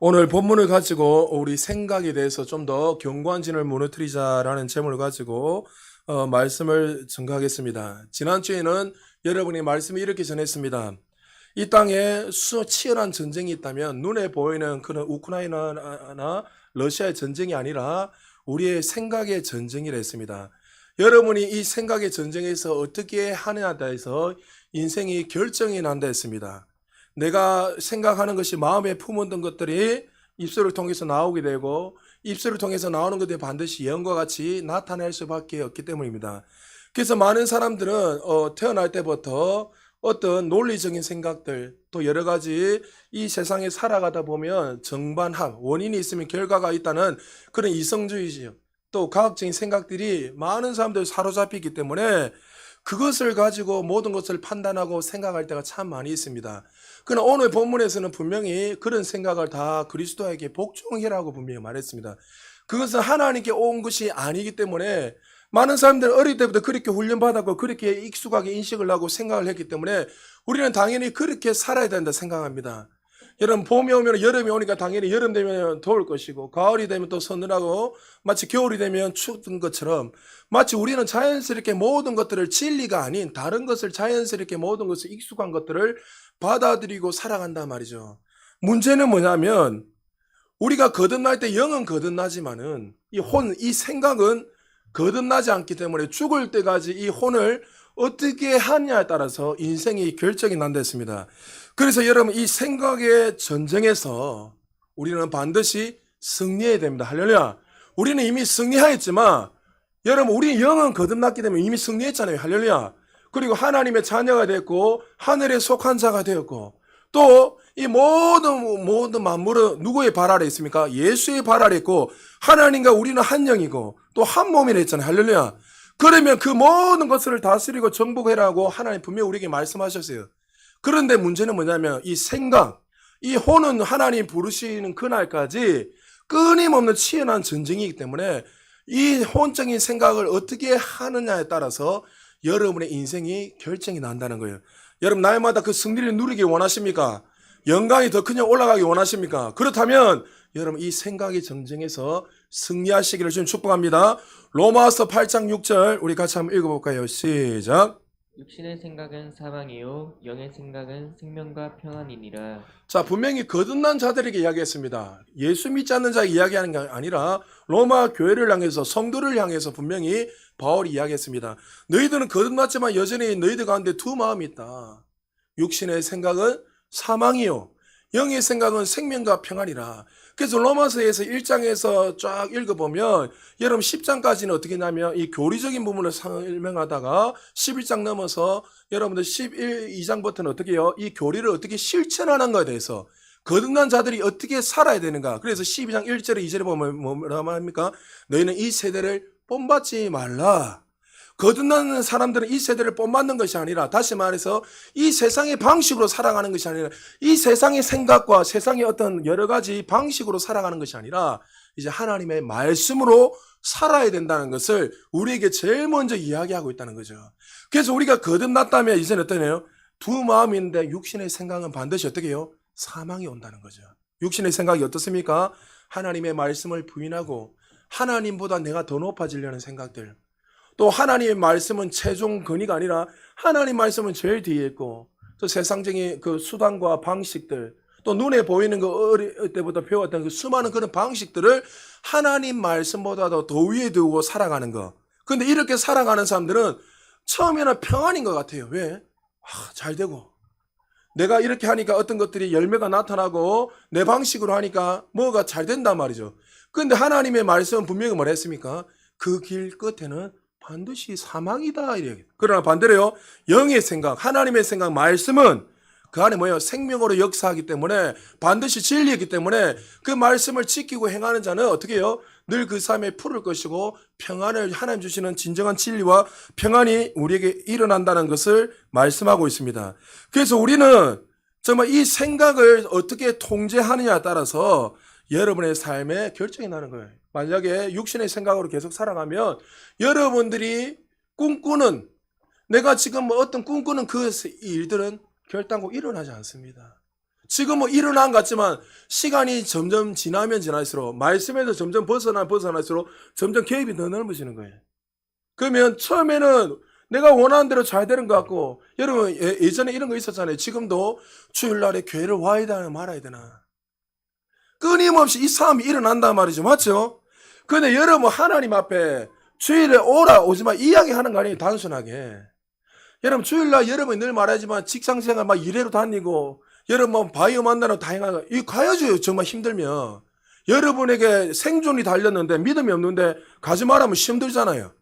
오늘 본문을 가지고 우리 생각에 대해서 좀 더 견고한 진을 무너뜨리자라는 제목을 가지고 말씀을 증거하겠습니다. 지난주에는 여러분이 말씀을 이렇게 전했습니다. 이 땅에 치열한 전쟁이 있다면 눈에 보이는 그런 우크라이나나 러시아의 전쟁이 아니라 우리의 생각의 전쟁이라 했습니다. 여러분이 이 생각의 전쟁에서 어떻게 하느냐에 대해서 인생이 결정이 난다 했습니다. 내가 생각하는 것이 마음에 품었던 것들이 입술을 통해서 나오게 되고 입술을 통해서 나오는 것들이 반드시 예언과 같이 나타날 수밖에 없기 때문입니다. 그래서 많은 사람들은 태어날 때부터 어떤 논리적인 생각들 또 여러 가지 이 세상에 살아가다 보면 정반합 원인이 있으면 결과가 있다는 그런 이성주의죠. 또 과학적인 생각들이 많은 사람들 사로잡히기 때문에 그것을 가지고 모든 것을 판단하고 생각할 때가 참 많이 있습니다. 그러나 오늘 본문에서는 분명히 그런 생각을 다 그리스도에게 복종이라고 분명히 말했습니다. 그것은 하나님께 온 것이 아니기 때문에 많은 사람들은 어릴 때부터 그렇게 훈련받았고 그렇게 익숙하게 인식을 하고 생각을 했기 때문에 우리는 당연히 그렇게 살아야 된다 생각합니다. 여러분 봄이 오면 여름이 오니까 당연히 여름 되면 더울 것이고 가을이 되면 또 서늘하고 마치 겨울이 되면 추운 것처럼 마치 우리는 자연스럽게 모든 것들을 진리가 아닌 다른 것을 자연스럽게 모든 것을 익숙한 것들을 받아들이고 살아간단 말이죠. 문제는 뭐냐면 우리가 거듭날 때 영은 거듭나지만은 이 생각은 거듭나지 않기 때문에 죽을 때까지 이 혼을 어떻게 하느냐에 따라서 인생이 결정이 난다 했습니다. 그래서 여러분 이 생각의 전쟁에서 우리는 반드시 승리해야 됩니다. 할렐루야. 우리는 이미 승리하였지만 여러분 우리 영은 거듭났기 때문에 이미 승리했잖아요. 할렐루야. 그리고 하나님의 자녀가 됐고 하늘에 속한 자가 되었고 또 이 모든 만물은 누구의 발 아래 있습니까? 예수의 발 아래 있고 하나님과 우리는 한 영이고 또 한 몸이라 했잖아요. 할렐루야. 그러면 그 모든 것을 다스리고 정복해라고 하나님 분명히 우리에게 말씀하셨어요. 그런데 문제는 뭐냐면 이 생각, 이 혼은 하나님 부르시는 그날까지 끊임없는 치열한 전쟁이기 때문에 이 혼적인 생각을 어떻게 하느냐에 따라서 여러분의 인생이 결정이 난다는 거예요. 여러분 날마다 그 승리를 누리기 원하십니까? 영광이 더 그냥 올라가기 원하십니까? 그렇다면 여러분 이 생각의 전쟁에서 승리하시기를 주님 축복합니다. 로마서 8장 6절 우리 같이 한번 읽어볼까요? 시작. 육신의 생각은 사망이요 영의 생각은 생명과 평안이니라. 자, 분명히 거듭난 자들에게 이야기했습니다. 예수 믿지 않는 자에게 이야기하는 게 아니라 로마 교회를 향해서 성도를 향해서 분명히 바울이 이야기했습니다. 너희들은 거듭났지만 여전히 너희들 가운데 두 마음이 있다. 육신의 생각은 사망이요 영의 생각은 생명과 평안이라. 그래서 로마서에서 1장에서 쫙 읽어보면 여러분 10장까지는 어떻게 하냐면 이 교리적인 부분을 설명하다가 11장 넘어서 여러분들 2장부터는 어떻게 해요? 이 교리를 어떻게 실천하는 것에 대해서 거듭난 자들이 어떻게 살아야 되는가. 그래서 12장 1절에 2절에 보면 뭐라 말합니까? 너희는 이 세대를 본받지 말라. 거듭나는 사람들은 이 세대를 본받는 것이 아니라 다시 말해서 이 세상의 방식으로 살아가는 것이 아니라 이 세상의 생각과 세상의 어떤 여러 가지 방식으로 살아가는 것이 아니라 이제 하나님의 말씀으로 살아야 된다는 것을 우리에게 제일 먼저 이야기하고 있다는 거죠. 그래서 우리가 거듭났다면 이제는 어떠네요? 두 마음인데 육신의 생각은 반드시 어떻게 해요? 사망이 온다는 거죠. 육신의 생각이 어떻습니까? 하나님의 말씀을 부인하고 하나님보다 내가 더 높아지려는 생각들. 또 하나님의 말씀은 최종 근위가 아니라 하나님 말씀은 제일 뒤에 있고 또 세상적인 그 수단과 방식들 또 눈에 보이는 그 어릴 때부터 배웠던 그 수많은 그런 방식들을 하나님 말씀보다도 더 위에 두고 살아가는 거. 근데 이렇게 살아가는 사람들은 처음에는 평안인 것 같아요. 왜? 잘 되고 내가 이렇게 하니까 어떤 것들이 열매가 나타나고 내 방식으로 하니까 뭐가 잘 된단 말이죠. 근데 하나님의 말씀은 분명히 뭐라 했습니까? 그 길 끝에는 반드시 사망이다. 이래. 그러나 반대로요. 영의 생각, 하나님의 생각, 말씀은 그 안에 뭐예요? 생명으로 역사하기 때문에 반드시 진리이기 때문에 그 말씀을 지키고 행하는 자는 어떻게 해요? 늘 그 삶에 푸를 것이고 평안을 하나님 주시는 진정한 진리와 평안이 우리에게 일어난다는 것을 말씀하고 있습니다. 그래서 우리는 정말 이 생각을 어떻게 통제하느냐에 따라서 여러분의 삶에 결정이 나는 거예요. 만약에 육신의 생각으로 계속 살아가면 여러분들이 꿈꾸는 내가 지금 어떤 꿈꾸는 그 일들은 결단코 일어나지 않습니다. 지금 뭐 일어난 것 같지만 시간이 점점 지나면 지날수록 말씀에서 점점 벗어날수록 점점 개입이 더 넓어지는 거예요. 그러면 처음에는 내가 원하는 대로 잘 되는 것 같고, 여러분 예전에 이런 거 있었잖아요. 지금도 주일날에 교회를 와야 되나 말아야 되나. 끊임없이 이 싸움이 일어난단 말이죠. 맞죠? 근데 여러분 하나님 앞에 주일에 오라 오지마 이야기하는 거 아니에요. 단순하게. 여러분 주일날 여러분이 늘 말하지만 직장생활 막 이래로 다니고 여러분 뭐 바이오 만나러 다행하고 이 가야죠. 정말 힘들면. 여러분에게 생존이 달렸는데 믿음이 없는데 가지 말하면 힘들잖아요.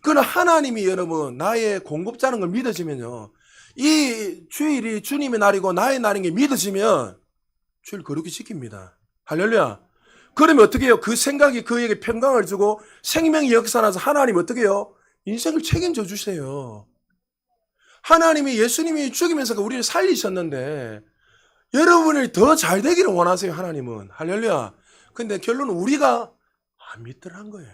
그러나 하나님이 여러분 나의 공급자는 걸 믿어지면요. 이 주일이 주님의 날이고 나의 날인 게 믿어지면 주일 거룩히 지킵니다. 할렐루야. 그러면 어떻게 해요? 그 생각이 그에게 평강을 주고 생명의 역사나서 하나님 어떻게 해요? 인생을 책임져 주세요. 하나님이 예수님이 죽이면서 우리를 살리셨는데 여러분이 더 잘 되기를 원하세요. 하나님은. 할렐루야. 근데 결론은 우리가 안 믿더란 거예요.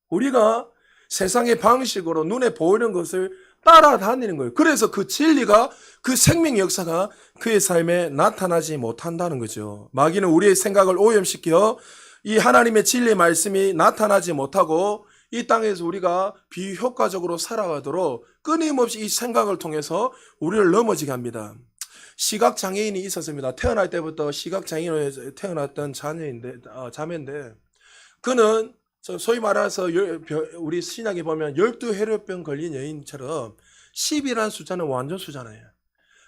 우리가 세상의 방식으로 눈에 보이는 것을 따라다니는 거예요. 그래서 그 진리가 그 생명의 역사가 그의 삶에 나타나지 못한다는 거죠. 마귀는 우리의 생각을 오염시켜 이 하나님의 진리의 말씀이 나타나지 못하고 이 땅에서 우리가 비효과적으로 살아가도록 끊임없이 이 생각을 통해서 우리를 넘어지게 합니다. 시각장애인이 있었습니다. 태어날 때부터 시각장애인으로 태어났던 자매인데 그는 소위 말해서 우리 신약에 보면 12혈액병 걸린 여인처럼 10이라는 숫자는 완전 수잖아요.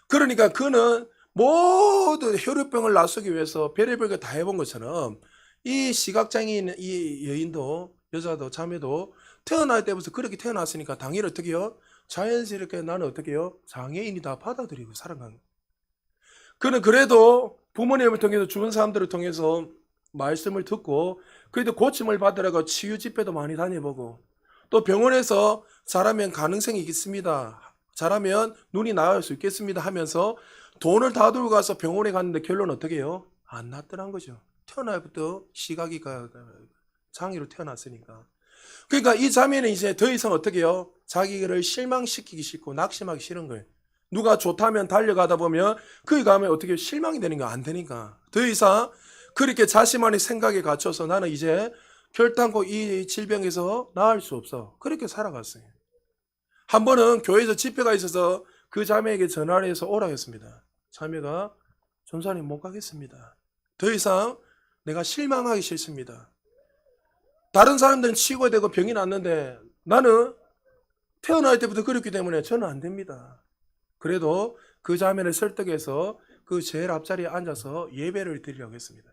그러니까 그는 모든 혈액병을 낫기 위해서 별의별 거 다 해본 것처럼 이 시각장애인 이 여인도 여자도 자매도 태어날 때부터 그렇게 태어났으니까 당연히 어떻게 해요? 자연스럽게 나는 어떻게 해요? 장애인이다 받아들이고 살아간 거예요. 그는 그래도 부모님을 통해서 주변 사람들을 통해서 말씀을 듣고 그래도 고침을 받으라고 치유 집회도 많이 다녀보고 또 병원에서 잘하면 가능성이 있습니다. 잘하면 눈이 나을 수 있겠습니다 하면서 돈을 다 들고 가서 병원에 갔는데 결론은 어떻게 해요? 안 낫더란 거죠. 태어날부터 시각이 장애로 태어났으니까. 그러니까 이 자매는 이제 더 이상 어떻게 해요? 자기를 실망시키기 싫고 낙심하기 싫은 거예요. 누가 좋다면 달려가다 보면 거기 가면 어떻게 실망이 되는 거 안 되니까. 더 이상 그렇게 자신만의 생각에 갇혀서 나는 이제 결단코 이 질병에서 나을 수 없어. 그렇게 살아갔어요. 한 번은 교회에서 집회가 있어서 그 자매에게 전화를 해서 오라고 했습니다. 자매가 전사님 못 가겠습니다. 더 이상 내가 실망하기 싫습니다. 다른 사람들은 치유가 되고 병이 낫는데 나는 태어날 때부터 그렇기 때문에 저는 안 됩니다. 그래도 그 자매를 설득해서 그 제일 앞자리에 앉아서 예배를 드리려고 했습니다.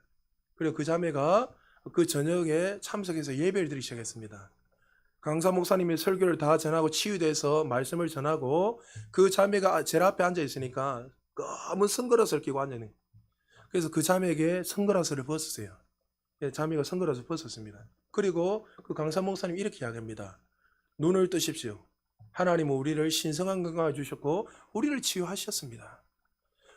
그리고 그 자매가 그 저녁에 참석해서 예배를 드리기 시작했습니다. 강사 목사님이 설교를 다 전하고 치유돼서 말씀을 전하고 그 자매가 제일 앞에 앉아 있으니까 검은 선글라스를 끼고 앉아있는. 그래서 그 자매에게 선글라스를 벗으세요. 자매가 선글라스를 벗었습니다. 그리고 그 강사 목사님이 이렇게 이야기합니다. 눈을 뜨십시오. 하나님은 우리를 신성한 건강을 주셨고 우리를 치유하셨습니다.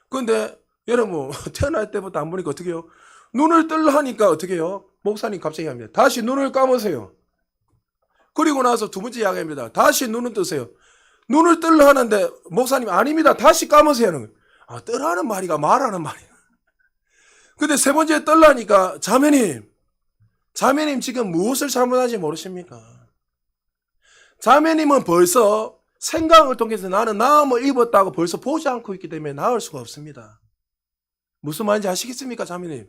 그런데 여러분 태어날 때부터 안 보니까 어떻게 해요? 눈을 뜰라 하니까 어떻게 해요? 목사님 갑자기 합니다. 다시 눈을 감으세요. 그리고 나서 두 번째 이야기합니다. 다시 눈을 뜨세요. 눈을 뜰라 하는데 목사님 아닙니다. 다시 감으세요. 아, 뜨라는 말이가 말하는 말이야. 근데 세 번째 뜰라니까 자매님 지금 무엇을 잘못하는지 모르십니까? 자매님은 벌써 생각을 통해서 나는 나음을 입었다고 벌써 보지 않고 있기 때문에 나을 수가 없습니다. 무슨 말인지 아시겠습니까, 자매님?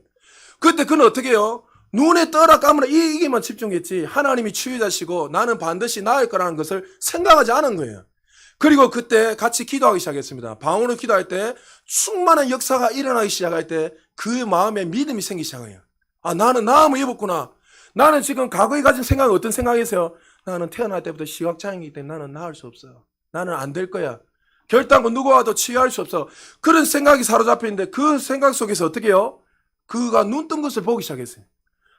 그때 그는 어떻게 해요? 눈에 떠라 감으라 이게만 집중했지 하나님이 치유자시고 나는 반드시 나을 거라는 것을 생각하지 않은 거예요. 그리고 그때 같이 기도하기 시작했습니다. 방언으로 기도할 때 충만한 역사가 일어나기 시작할 때 그 마음에 믿음이 생기기 시작해요. 아, 나는 나음을 입었구나. 나는 지금 과거에 가진 생각은 어떤 생각이세요? 나는 태어날 때부터 시각장애이기 때문에 나는 나을 수 없어. 나는 안 될 거야. 결단코 누구와도 치유할 수 없어. 그런 생각이 사로잡혀 있는데 그 생각 속에서 어떻게 해요? 그가 눈 뜬 것을 보기 시작했어요.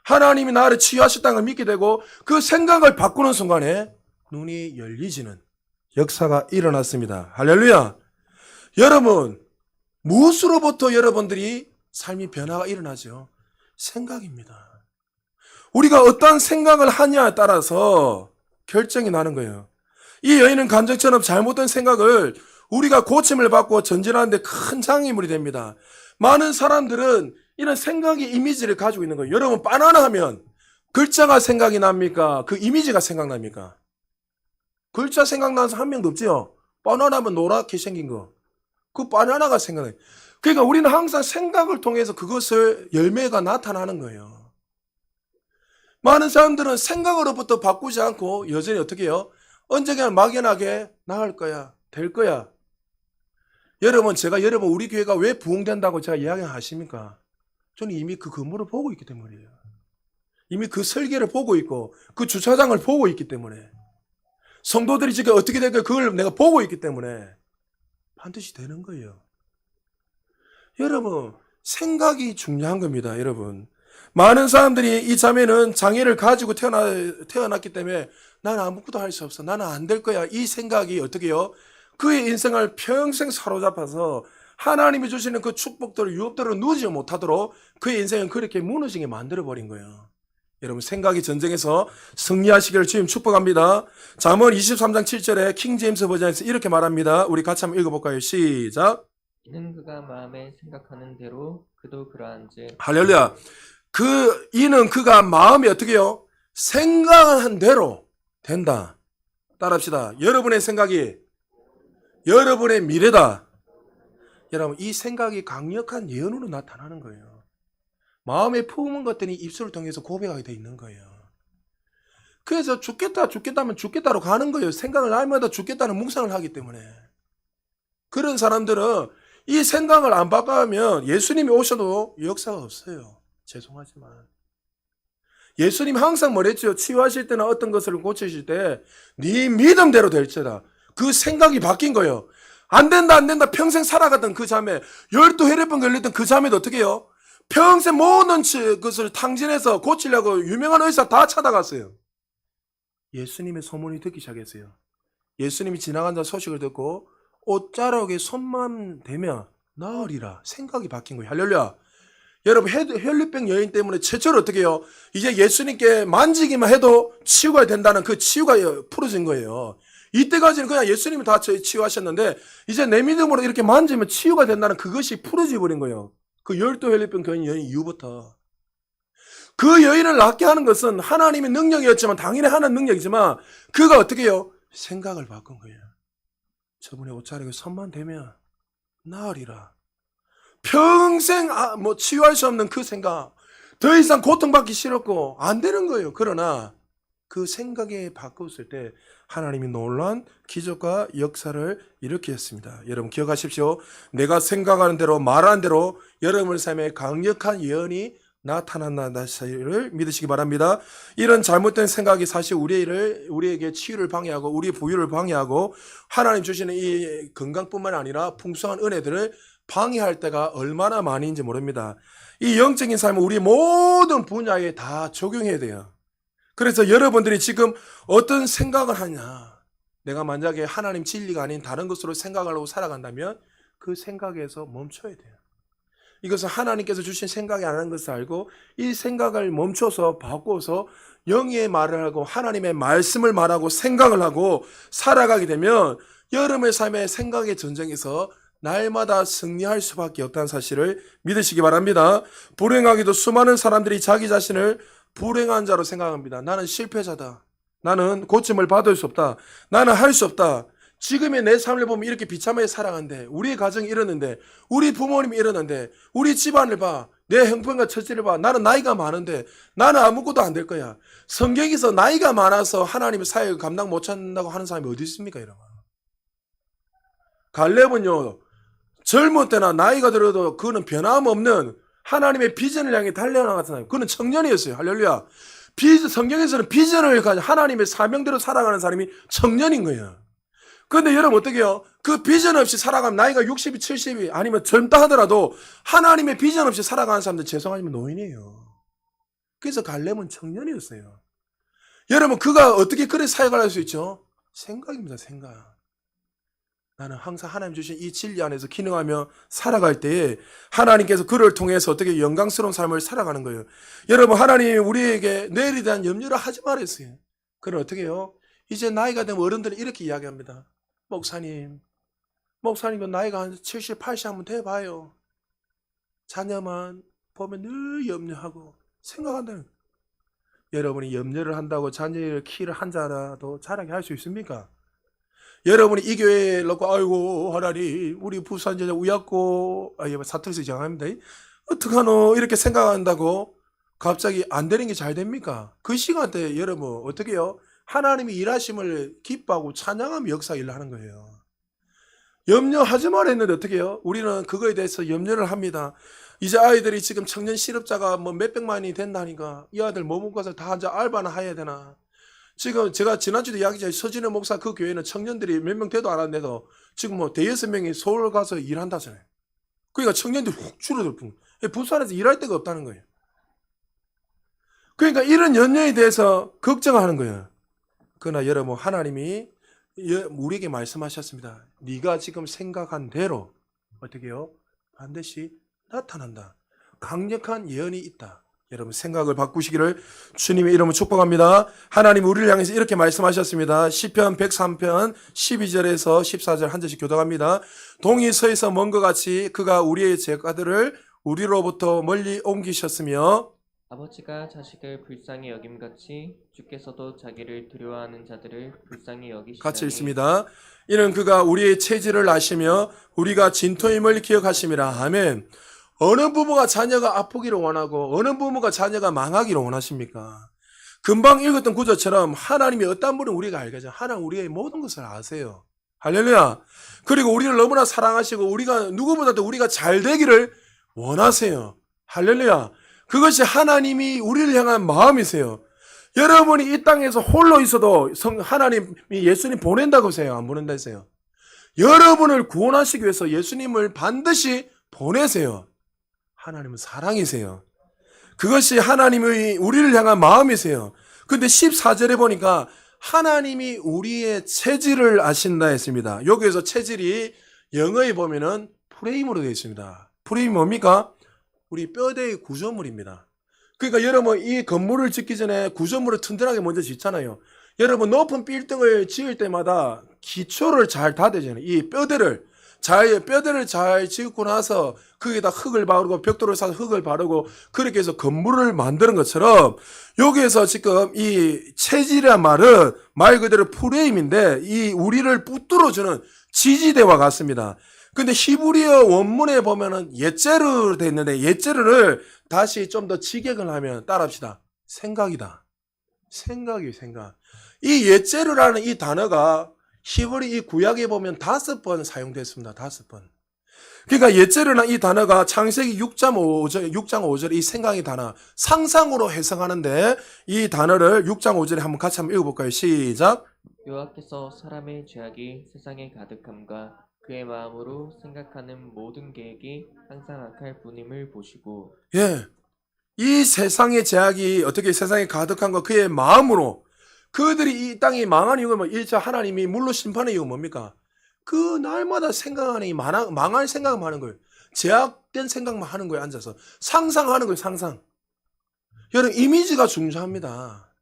하나님이 나를 치유하셨다는 걸 믿게 되고 그 생각을 바꾸는 순간에 눈이 열리지는 역사가 일어났습니다. 할렐루야. 여러분 무엇으로부터 여러분들이 삶이 변화가 일어나죠? 생각입니다. 우리가 어떠한 생각을 하냐에 따라서 결정이 나는 거예요. 이 여인은 간접처럼 잘못된 생각을 우리가 고침을 받고 전진하는데 큰 장애물이 됩니다. 많은 사람들은 이런 생각의 이미지를 가지고 있는 거예요. 여러분, 바나나 하면 글자가 생각이 납니까? 그 이미지가 생각납니까? 글자 생각나는 사람 한 명도 없지요? 바나나 하면 노랗게 생긴 거. 그 바나나가 생각나요. 그러니까 우리는 항상 생각을 통해서 그것을 열매가 나타나는 거예요. 많은 사람들은 생각으로부터 바꾸지 않고 여전히 어떻게 해요? 언젠가 막연하게 나을 거야, 될 거야. 여러분, 제가 여러분 우리 교회가 왜 부흥된다고 제가 이야기하십니까? 저는 이미 그 건물을 보고 있기 때문이에요. 이미 그 설계를 보고 있고 그 주차장을 보고 있기 때문에 성도들이 지금 어떻게 될까 그걸 내가 보고 있기 때문에 반드시 되는 거예요. 여러분, 생각이 중요한 겁니다. 여러분, 많은 사람들이 이 자매는 장애를 가지고 태어났기 때문에 나는 아무것도 할 수 없어, 나는 안 될 거야, 이 생각이 어떻게 해요? 그의 인생을 평생 사로잡아서 하나님이 주시는 그 축복들을 유업들을 누리지 못하도록 그의 인생은 그렇게 무너지게 만들어버린 거예요. 여러분, 생각이 전쟁에서 승리하시기를 주님 축복합니다. 잠언 23장 7절에 킹제임스 버전에서 이렇게 말합니다. 우리 같이 한번 읽어볼까요? 시작. 이는 그가 마음에 생각하는 대로 그도 그러한즉. 할렐루야. 이는 그가 마음이 어떻게 해요? 생각한 대로 된다. 따라합시다. 여러분의 생각이 여러분의 미래다. 여러분, 이 생각이 강력한 예언으로 나타나는 거예요. 마음에 품은 것들이 입술을 통해서 고백하게 돼 있는 거예요. 그래서 죽겠다면 죽겠다로 가는 거예요. 생각을 날마다 죽겠다는 묵상을 하기 때문에. 그런 사람들은 이 생각을 안 바꿔하면 예수님이 오셔도 역사가 없어요. 죄송하지만. 예수님이 항상 뭐랬죠? 치유하실 때나 어떤 것을 고치실 때 네 믿음대로 될지다. 그 생각이 바뀐 거예요. 안 된다 평생 살아가던 그 자매, 12혈액병 걸렸던 그 자매도 어떻게 해요? 평생 모든 것을 탕진해서 고치려고 유명한 의사 다 찾아갔어요. 예수님의 소문이 듣기 시작했어요. 예수님이 지나간다는 소식을 듣고 옷자락에 손만 대면 나으리라. 생각이 바뀐 거예요. 할렐루야. 여러분, 혈류병 여인 때문에 최초로 어떻게 해요? 이제 예수님께 만지기만 해도 치유가 된다는 그 치유가 풀어진 거예요. 이때까지는 그냥 예수님이 다 치유하셨는데 이제 내 믿음으로 이렇게 만지면 치유가 된다는 그것이 풀어져 버린 거예요. 그 12혈류병 여인 이후부터. 그 여인을 낫게 하는 것은 하나님의 능력이었지만, 당연히 하나님 능력이지만, 그가 어떻게 해요? 생각을 바꾼 거예요. 저분의 옷자락에 손만 대면 나으리라. 평생 치유할 수 없는 그 생각, 더 이상 고통받기 싫었고 안 되는 거예요. 그러나 그 생각에 바꿨을 때 하나님이 놀라운 기적과 역사를 일으켰습니다. 여러분 기억하십시오. 내가 생각하는 대로 말하는 대로 여러분의 삶에 강력한 예언이 나타난다는 사실을 믿으시기 바랍니다. 이런 잘못된 생각이 사실 우리에게 치유를 방해하고 우리 부유를 방해하고 하나님 주시는 이 건강뿐만 아니라 풍성한 은혜들을 방해할 때가 얼마나 많은지 모릅니다. 이 영적인 삶은 우리 모든 분야에 다 적용해야 돼요. 그래서 여러분들이 지금 어떤 생각을 하냐, 내가 만약에 하나님 진리가 아닌 다른 것으로 생각하려고 살아간다면 그 생각에서 멈춰야 돼요. 이것은 하나님께서 주신 생각이 아닌 것을 알고 이 생각을 멈춰서 바꿔서 영의 말을 하고 하나님의 말씀을 말하고 생각을 하고 살아가게 되면 여러분의 삶의 생각의 전쟁에서 날마다 승리할 수밖에 없다는 사실을 믿으시기 바랍니다. 불행하게도 수많은 사람들이 자기 자신을 불행한 자로 생각합니다. 나는 실패자다. 나는 고침을 받을 수 없다. 나는 할 수 없다. 지금의 내 삶을 보면 이렇게 비참하게 살아가는데, 우리 가정이 이러는데, 우리 부모님이 이러는데, 우리 집안을 봐, 내 형편과 처지를 봐, 나는 나이가 많은데 나는 아무것도 안 될 거야. 성경에서 나이가 많아서 하나님의 사역을 감당 못한다고 하는 사람이 어디 있습니까? 여러분, 갈렙은요 젊을 때나 나이가 들어도 그는 변함없는 하나님의 비전을 향해 달려나갔던 사람, 그는 청년이었어요. 할렐루야. 성경에서는 비전을 가진 하나님의 사명대로 살아가는 사람이 청년인 거예요. 그런데 여러분 어떻게 해요? 그 비전 없이 살아가면 나이가 60이 70이 아니면 젊다 하더라도 하나님의 비전 없이 살아가는 사람들 죄송하지만 노인이에요. 그래서 갈렙은 청년이었어요. 여러분 그가 어떻게 그래 사역을 할 수 있죠? 생각입니다. 생각. 나는 항상 하나님 주신 이 진리 안에서 기능하며 살아갈 때에 하나님께서 그를 통해서 어떻게 영광스러운 삶을 살아가는 거예요. 여러분 하나님이 우리에게 내일에 대한 염려를 하지 말았어요. 그럼 어떻게 해요? 이제 나이가 되면 어른들이 이렇게 이야기합니다. 목사님도 나이가 한 70, 80 한번 돼봐요. 자녀만 보면 늘 염려하고 생각한다는 거예요. 여러분이 염려를 한다고 자녀의 키를 한자라도 자라게 할 수 있습니까? 여러분이 이 교회에 놓고 아이고 하나님 우리 부산제자 우약고 사투리에서 정합니다. 어떡하노 이렇게 생각한다고 갑자기 안 되는 게 잘 됩니까? 그 시간대 여러분 어떻게 해요? 하나님이 일하심을 기뻐하고 찬양하며 역사 일을 하는 거예요. 염려하지 말라 했는데 어떻게 해요? 우리는 그거에 대해서 염려를 합니다. 이제 아이들이 지금 청년 실업자가 뭐 몇백만이 된다니까 이 아들 뭐 먹고 가서 다 이제 알바나 해야 되나. 지금 제가 지난주도 이야기했죠. 서진의 목사 그 교회는 청년들이 몇 명 돼도 안 한데도 지금 뭐 대여섯 명이 서울 가서 일한다잖아요. 그러니까 청년들이 훅 줄어들 뿐. 부산에서 일할 데가 없다는 거예요. 그러니까 이런 연료에 대해서 걱정하는 거예요. 그러나 여러분 하나님이 우리에게 말씀하셨습니다. 네가 지금 생각한 대로 어떻게 해요? 반드시 나타난다. 강력한 예언이 있다. 여러분 생각을 바꾸시기를 주님의 이름으로 축복합니다. 하나님 우리를 향해서 이렇게 말씀하셨습니다. 시편 103편 12절에서 14절 한 절씩 교독합니다. 동이 서에서 먼 것 같이 그가 우리의 죄가들을 우리로부터 멀리 옮기셨으며 아버지가 자식을 불쌍히 여김같이 주께서도 자기를 두려워하는 자들을 불쌍히 여기시다니. 같이 읽습니다. 이는 그가 우리의 체질을 아시며 우리가 진토임을 기억하심이라. 아멘. 어느 부모가 자녀가 아프기를 원하고 어느 부모가 자녀가 망하기를 원하십니까? 금방 읽었던 구절처럼 하나님이 어떤 분은 우리가 알겠죠. 하나님 우리의 모든 것을 아세요. 할렐루야. 그리고 우리를 너무나 사랑하시고 우리가 누구보다도 우리가 잘 되기를 원하세요. 할렐루야. 그것이 하나님이 우리를 향한 마음이세요. 여러분이 이 땅에서 홀로 있어도 하나님이 예수님 보낸다고 하세요? 안 보낸다 하세요? 여러분을 구원하시기 위해서 예수님을 반드시 보내세요. 하나님은 사랑이세요. 그것이 하나님의 우리를 향한 마음이세요. 근데 14절에 보니까 하나님이 우리의 체질을 아신다 했습니다. 여기에서 체질이 영어에 보면은 프레임으로 되어 있습니다. 프레임이 뭡니까? 우리 뼈대의 구조물입니다. 그러니까 여러분 이 건물을 짓기 전에 구조물을 튼튼하게 먼저 짓잖아요. 여러분 높은 빌딩을 지을 때마다 기초를 잘 다대잖아요. 이 뼈대를 잘 짓고 나서 거기에다 흙을 바르고 벽돌을 사서 흙을 바르고 그렇게 해서 건물을 만드는 것처럼 여기에서 지금 이 체질이란 말은 말 그대로 프레임인데 이 우리를 붙들어주는 지지대와 같습니다. 근데 히브리어 원문에 보면은 예제르로 돼 있는데 예제르를 다시 좀 더 직역을 하면 따라합시다. 생각이다. 생각이 생각. 이 예제르라는 이 단어가 히브리 이 구약에 보면 5번 사용됐습니다. 5번. 그러니까 예제르나 이 단어가 창세기 6장 5절 이 생각의 단어 상상으로 해석하는데 이 단어를 6장 5절에 한번 같이 한번 읽어볼까요? 시작. 여호와께서 사람의 죄악이 세상에 가득함과 그의 마음으로 생각하는 모든 계획이 항상 악할 뿐임을 보시고. 예. 이 세상의 제약이 어떻게 세상에 가득한 거 그의 마음으로 그들이 이 땅이 망한 이유가 뭐 1차 하나님이 물로 심판의 이유가 뭡니까? 그 날마다 생각하는 이 망할 생각만 하는 거예요. 제약된 생각만 하는 거예요. 앉아서 상상하는 거예요. 상상. 여러분 이미지가 중요합니다.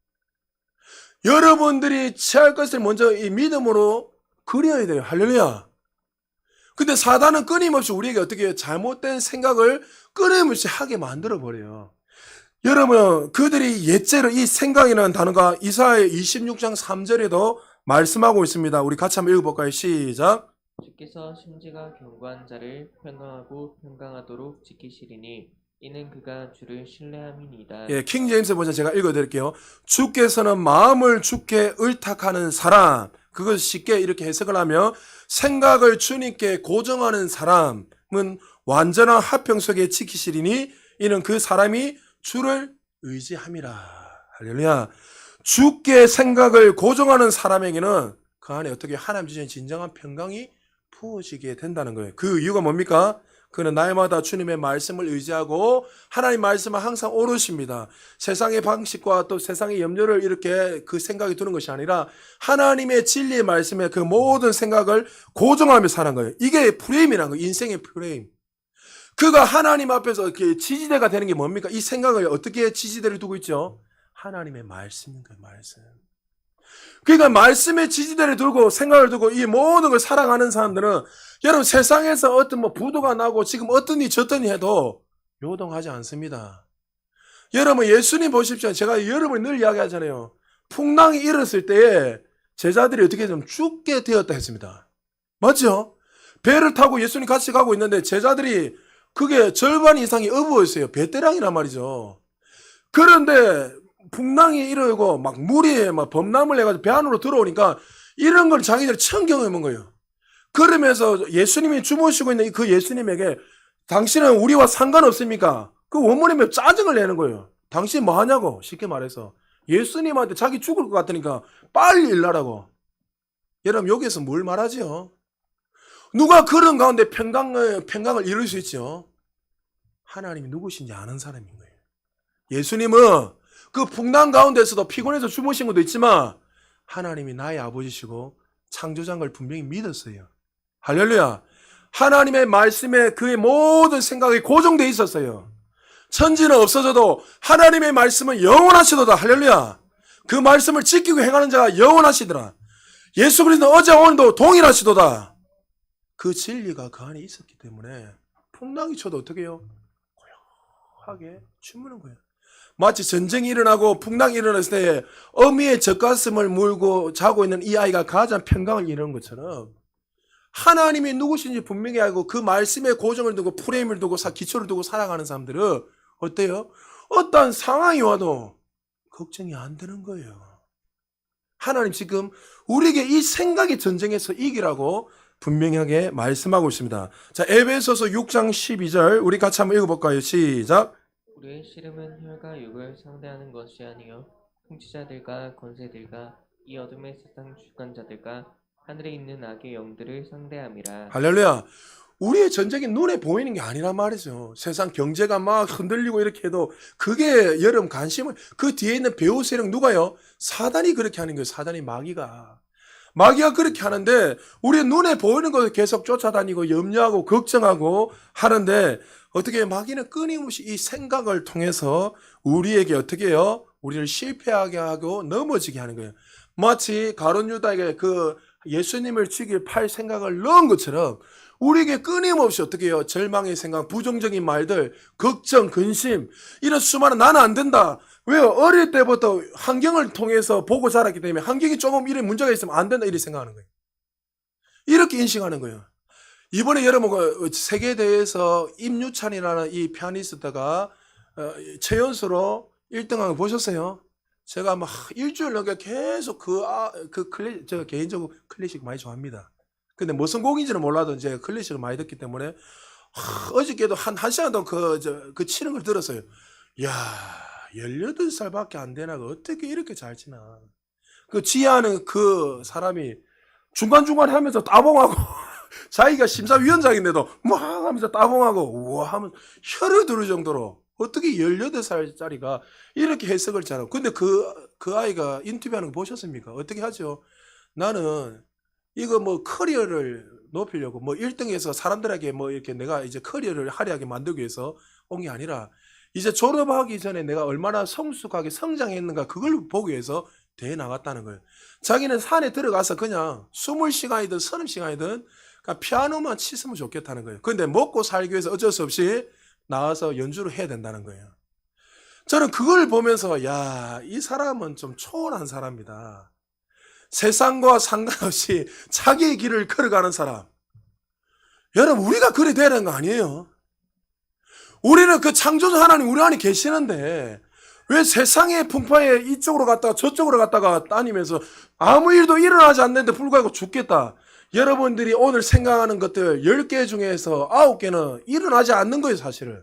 여러분들이 취할 것을 먼저 이 믿음으로 그려야 돼요. 할렐루야. 근데 사단은 끊임없이 우리에게 어떻게 해요? 잘못된 생각을 끊임없이 하게 만들어버려요. 여러분 그들이 예제로 이 생각이라는 단어가 이사야 26장 3절에도 말씀하고 있습니다. 우리 같이 한번 읽어볼까요? 시작. 주께서 심지가 견고한 자를 편하고 평강하도록 지키시리니 이는 그가 주를 신뢰함이니이다. 예, 킹 제임스 버전 제가 읽어드릴게요. 주께서는 마음을 주께 의탁하는 사람, 그것을 쉽게 이렇게 해석을 하며 생각을 주님께 고정하는 사람은 완전한 화평 속에 지키시리니 이는 그 사람이 주를 의지함이라. 할렐루야. 주께 생각을 고정하는 사람에게는 그 안에 어떻게 하나님 주신 진정한 평강이 부어지게 된다는 거예요. 그 이유가 뭡니까? 그는 날마다 주님의 말씀을 의지하고 하나님 말씀을 항상 오르십니다. 세상의 방식과 또 세상의 염려를 이렇게 그 생각이 드는 것이 아니라 하나님의 진리의 말씀에 그 모든 생각을 고정하며 사는 거예요. 이게 프레임이라는 거예요. 인생의 프레임. 그가 하나님 앞에서 이렇게 지지대가 되는 게 뭡니까? 이 생각을 어떻게 지지대를 두고 있죠? 하나님의 말씀인 거예요. 말씀. 그러니까 말씀의 지지대를 두고 생각을 두고 이 모든 걸 살아가는 사람들은 여러분 세상에서 어떤 뭐 부도가 나고 지금 어떠니 저떠니 해도 요동하지 않습니다. 여러분 예수님 보십시오. 제가 여러분이 늘 이야기하잖아요. 풍랑이 일었을 때에 제자들이 어떻게 좀 죽게 되었다 했습니다. 맞죠? 배를 타고 예수님 같이 가고 있는데 제자들이 그게 절반 이상이 어부였어요. 배때랑이란 말이죠. 그런데 풍랑이 일어나고 막 물이 막 범람을 해가지고 배 안으로 들어오니까 이런 걸 자기들이 처음 경험한 거예요. 그러면서 예수님이 주무시고 있는 그 예수님에게 당신은 우리와 상관없습니까? 그 원문이면 짜증을 내는 거예요. 당신 뭐 하냐고 쉽게 말해서 예수님한테 자기 죽을 것 같으니까 빨리 일나라고. 여러분 여기에서 뭘 말하지요? 누가 그런 가운데 평강을 이룰 수 있죠? 하나님이 누구신지 아는 사람인 거예요. 예수님은 그 풍랑 가운데서도 피곤해서 주무신 것도 있지만 하나님이 나의 아버지시고 창조자인 걸 분명히 믿었어요. 할렐루야. 하나님의 말씀에 그의 모든 생각이 고정되어 있었어요. 천지는 없어져도 하나님의 말씀은 영원하시도다. 할렐루야. 그 말씀을 지키고 행하는 자가 영원하시더라. 예수 그리스도는 어제 오늘도 동일하시도다. 그 진리가 그 안에 있었기 때문에 풍랑이 쳐도 어떻게 해요? 고요하게 주무는 거예요. 마치 전쟁이 일어나고 풍랑이 일어났을 때 어미의 젖가슴을 물고 자고 있는 이 아이가 가장 평강을 이루는 것처럼 하나님이 누구신지 분명히 알고 그 말씀에 고정을 두고 프레임을 두고 기초를 두고 살아가는 사람들은 어때요? 어떤 상황이 와도 걱정이 안 되는 거예요. 하나님 지금 우리에게 이 생각의 전쟁에서 이기라고 분명하게 말씀하고 있습니다. 자, 에베소서 6장 12절 우리 같이 한번 읽어볼까요? 시작. 우리의 씨름은 혈과 육을 상대하는 것이 아니요 통치자들과 권세들과 이 어둠의 세상 주관자들과 하늘에 있는 악의 영들을 상대함이라. 할렐루야. 우리의 전쟁이 눈에 보이는 게 아니란 말이죠. 세상 경제가 막 흔들리고 이렇게 해도 그게 여러분 관심을 그 뒤에 있는 배후 세력 누가요? 사단이 그렇게 하는 거예요. 사단이 마귀가 그렇게 하는데 우리 눈에 보이는 것을 계속 쫓아다니고 염려하고 걱정하고 하는데 어떻게 마귀는 끊임없이 이 생각을 통해서 우리에게 어떻게 해요? 우리를 실패하게 하고 넘어지게 하는 거예요. 마치 가룟 유다에게 그 예수님을 죽일 팔 생각을 넣은 것처럼 우리에게 끊임없이 어떻게 해요? 절망의 생각, 부정적인 말들, 걱정, 근심 이런 수많은 나는 안 된다. 왜요? 어릴 때부터 환경을 통해서 보고 자랐기 때문에 환경이 조금 이런 문제가 있으면 안 된다 이렇게 생각하는 거예요. 이렇게 인식하는 거예요. 이번에 여러분 세계대회에서 임유찬이라는 이 피아니스트가 최연소로 1등한 거 보셨어요? 제가 막 일주일 넘게 계속 제가 개인적으로 클래식 많이 좋아합니다. 근데 무슨 곡인지는 몰라도 이제 클래식을 많이 듣기 때문에 어저께도 한 시간 동안 그 치는 걸 들었어요. 야, 18살밖에 안 되나 어떻게 이렇게 잘 치나. 그 지휘하는 그 사람이 중간중간에 하면서 따봉하고 자기가 심사위원장인데도 막 하면서 따봉하고 우와 하면 혀를 두를 정도로 어떻게 18살짜리가 이렇게 해석을 잘하고. 근데 그 아이가 인터뷰하는 거 보셨습니까? 어떻게 하죠? 나는 이거 뭐 커리어를 높이려고 뭐 1등에서 사람들에게 뭐 이렇게 내가 이제 커리어를 화려하게 만들기 위해서 온 게 아니라 이제 졸업하기 전에 내가 얼마나 성숙하게 성장했는가 그걸 보기 위해서 대회 나갔다는 거예요. 자기는 산에 들어가서 그냥 20시간이든 30시간이든 그냥 피아노만 치으면 좋겠다는 거예요. 근데 먹고 살기 위해서 어쩔 수 없이 나와서 연주를 해야 된다는 거예요. 저는 그걸 보면서 야, 이 사람은 좀 초월한 사람이다. 세상과 상관없이 자기의 길을 걸어가는 사람. 여러분 우리가 그래 돼야 되는 거 아니에요. 우리는 그 창조주 하나님 우리 안에 계시는데 왜 세상의 풍파에 이쪽으로 갔다가 저쪽으로 갔다가 다니면서 아무 일도 일어나지 않는데 불구하고 죽겠다. 여러분들이 오늘 생각하는 것들 10개 중에서 9개는 일어나지 않는 거예요. 사실은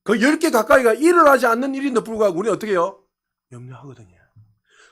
그 10개 가까이가 일어나지 않는 일인데 불구하고 우리는 어떻게 해요? 염려하거든요.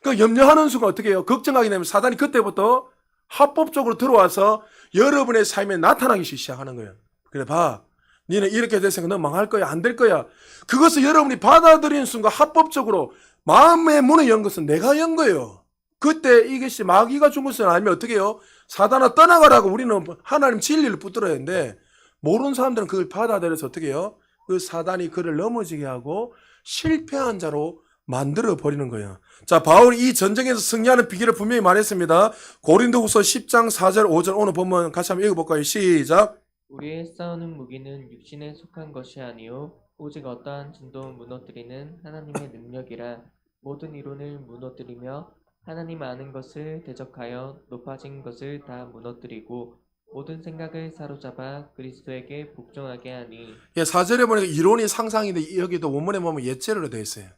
그 염려하는 순간 어떻게 해요? 걱정하게 되면 사단이 그때부터 합법적으로 들어와서 여러분의 삶에 나타나기 시작하는 거예요. 그래 봐, 니는 이렇게 됐으니까 너 망할 거야, 안 될 거야. 그것을 여러분이 받아들이는 순간 합법적으로 마음의 문을 연 것은 내가 연 거예요. 그때 이것이 마귀가 준 것을 알면 어떻게 해요? 사단아 떠나가라고 우리는 하나님 진리를 붙들어야 하는데 모르는 사람들은 그걸 받아들여서 어떻게 해요? 그 사단이 그를 넘어지게 하고 실패한 자로 만들어 버리는 거예요. 자, 바울이 이 전쟁에서 승리하는 비결을 분명히 말했습니다. 고린도후서 10장 4절 5절 오늘 본문 같이 한번 읽어볼까요? 시작. 우리의 싸우는 무기는 육신에 속한 것이 아니요 오직 어떠한 진도 무너뜨리는 하나님의 능력이라. 모든 이론을 무너뜨리며 하나님 아는 것을 대적하여 높아진 것을 다 무너뜨리고 모든 생각을 사로잡아 그리스도에게 복종하게 하니. 예, 4절에 보니까 이론이 상상인데 여기도 원문에 보면 예제로 되어 있어요.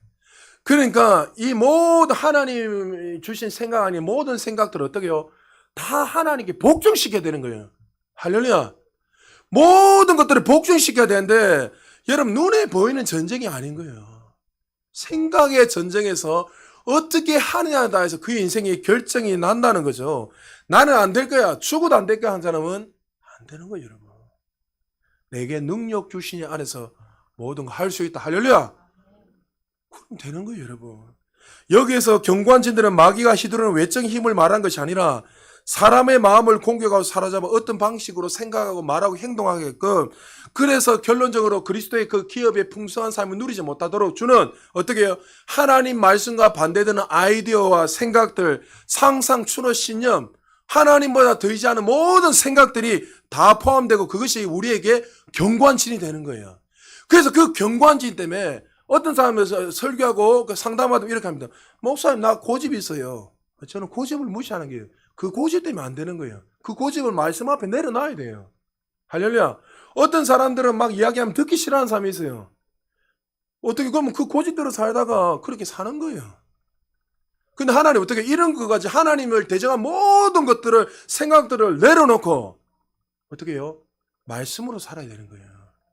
그러니까 이 모든 하나님 주신 생각 아닌 모든 생각들 어떻게 해요? 다 하나님께 복종시켜야 되는 거예요. 할렐루야. 모든 것들을 복종시켜야 되는데 여러분 눈에 보이는 전쟁이 아닌 거예요. 생각의 전쟁에서 어떻게 하느냐에 해서 그 인생의 결정이 난다는 거죠. 나는 안 될 거야. 죽어도 안 될 거야 한 사람은 안 되는 거예요, 여러분. 내게 능력 주시니 안에서 모든 거 할 수 있다. 할렐루야. 그럼 되는 거예요, 여러분. 여기에서 경관진들은 마귀가 휘두르는 외적인 힘을 말한 것이 아니라 사람의 마음을 공격하고 사로잡아 어떤 방식으로 생각하고 말하고 행동하게끔, 그래서 결론적으로 그리스도의 그 기업의 풍성한 삶을 누리지 못하도록 주는 어떻게 해요? 하나님 말씀과 반대되는 아이디어와 생각들, 상상, 추노, 신념, 하나님보다 더이지 않은 모든 생각들이 다 포함되고 그것이 우리에게 경관진이 되는 거예요. 그래서 그 경관진 때문에 어떤 사람에서 설교하고 상담하다 이렇게 합니다. 목사님, 나 고집이 있어요. 저는 고집을 무시하는 게 그 고집 때문에 안 되는 거예요. 그 고집을 말씀 앞에 내려놔야 돼요. 할렐루야. 어떤 사람들은 막 이야기하면 듣기 싫어하는 사람이 있어요. 어떻게 그러면 그 고집대로 살다가 그렇게 사는 거예요. 근데 하나님 어떻게 이런 것까지 하나님을 대적한 모든 것들을 생각들을 내려놓고 어떻게 해요? 말씀으로 살아야 되는 거예요.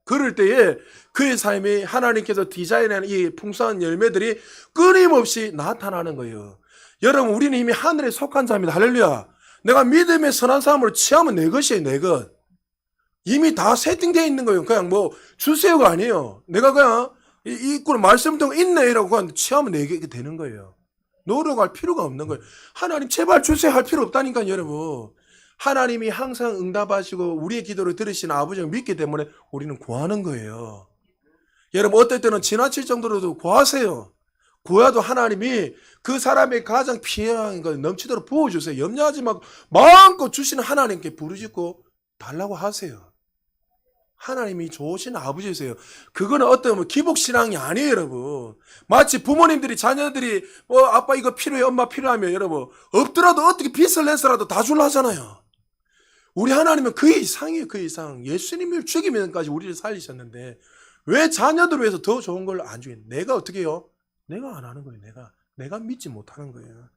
그럴 때에 그의 삶이 하나님께서 디자인한 이 풍성한 열매들이 끊임없이 나타나는 거예요. 여러분, 우리는 이미 하늘에 속한 자입니다. 할렐루야. 내가 믿음의 선한 삶으로 취하면 내 것이에요, 내 것. 이미 다 세팅되어 있는 거예요. 그냥 뭐 주세요가 아니에요. 내가 그냥 이 꼴 말씀 듣고 있네라고 그냥 취하면 내게 되는 거예요. 노력할 필요가 없는 거예요. 하나님 제발 주세요 할 필요 없다니까요, 여러분. 하나님이 항상 응답하시고 우리의 기도를 들으시는 아버지를 믿기 때문에 우리는 구하는 거예요. 여러분, 어떨 때는 지나칠 정도로도 구하세요. 구해도 하나님이 그 사람의 가장 필요한 걸 넘치도록 부어주세요. 염려하지 말고 마음껏 주시는 하나님께 부르짖고 달라고 하세요. 하나님이 좋으신 아버지세요. 그거는 어떤 기복신앙이 아니에요, 여러분. 마치 부모님들이 자녀들이 아빠 이거 필요해, 엄마 필요하면 여러분 없더라도 어떻게 빚을 내서라도 다 줄라 하잖아요. 우리 하나님은 그 이상이에요, 그 이상. 예수님을 죽이면까지 우리를 살리셨는데 왜 자녀들을 위해서 더 좋은 걸 안 주겠냐? 내가 어떻게 해요? 내가 안 하는 거예요. 내가 믿지 못하는 거예요.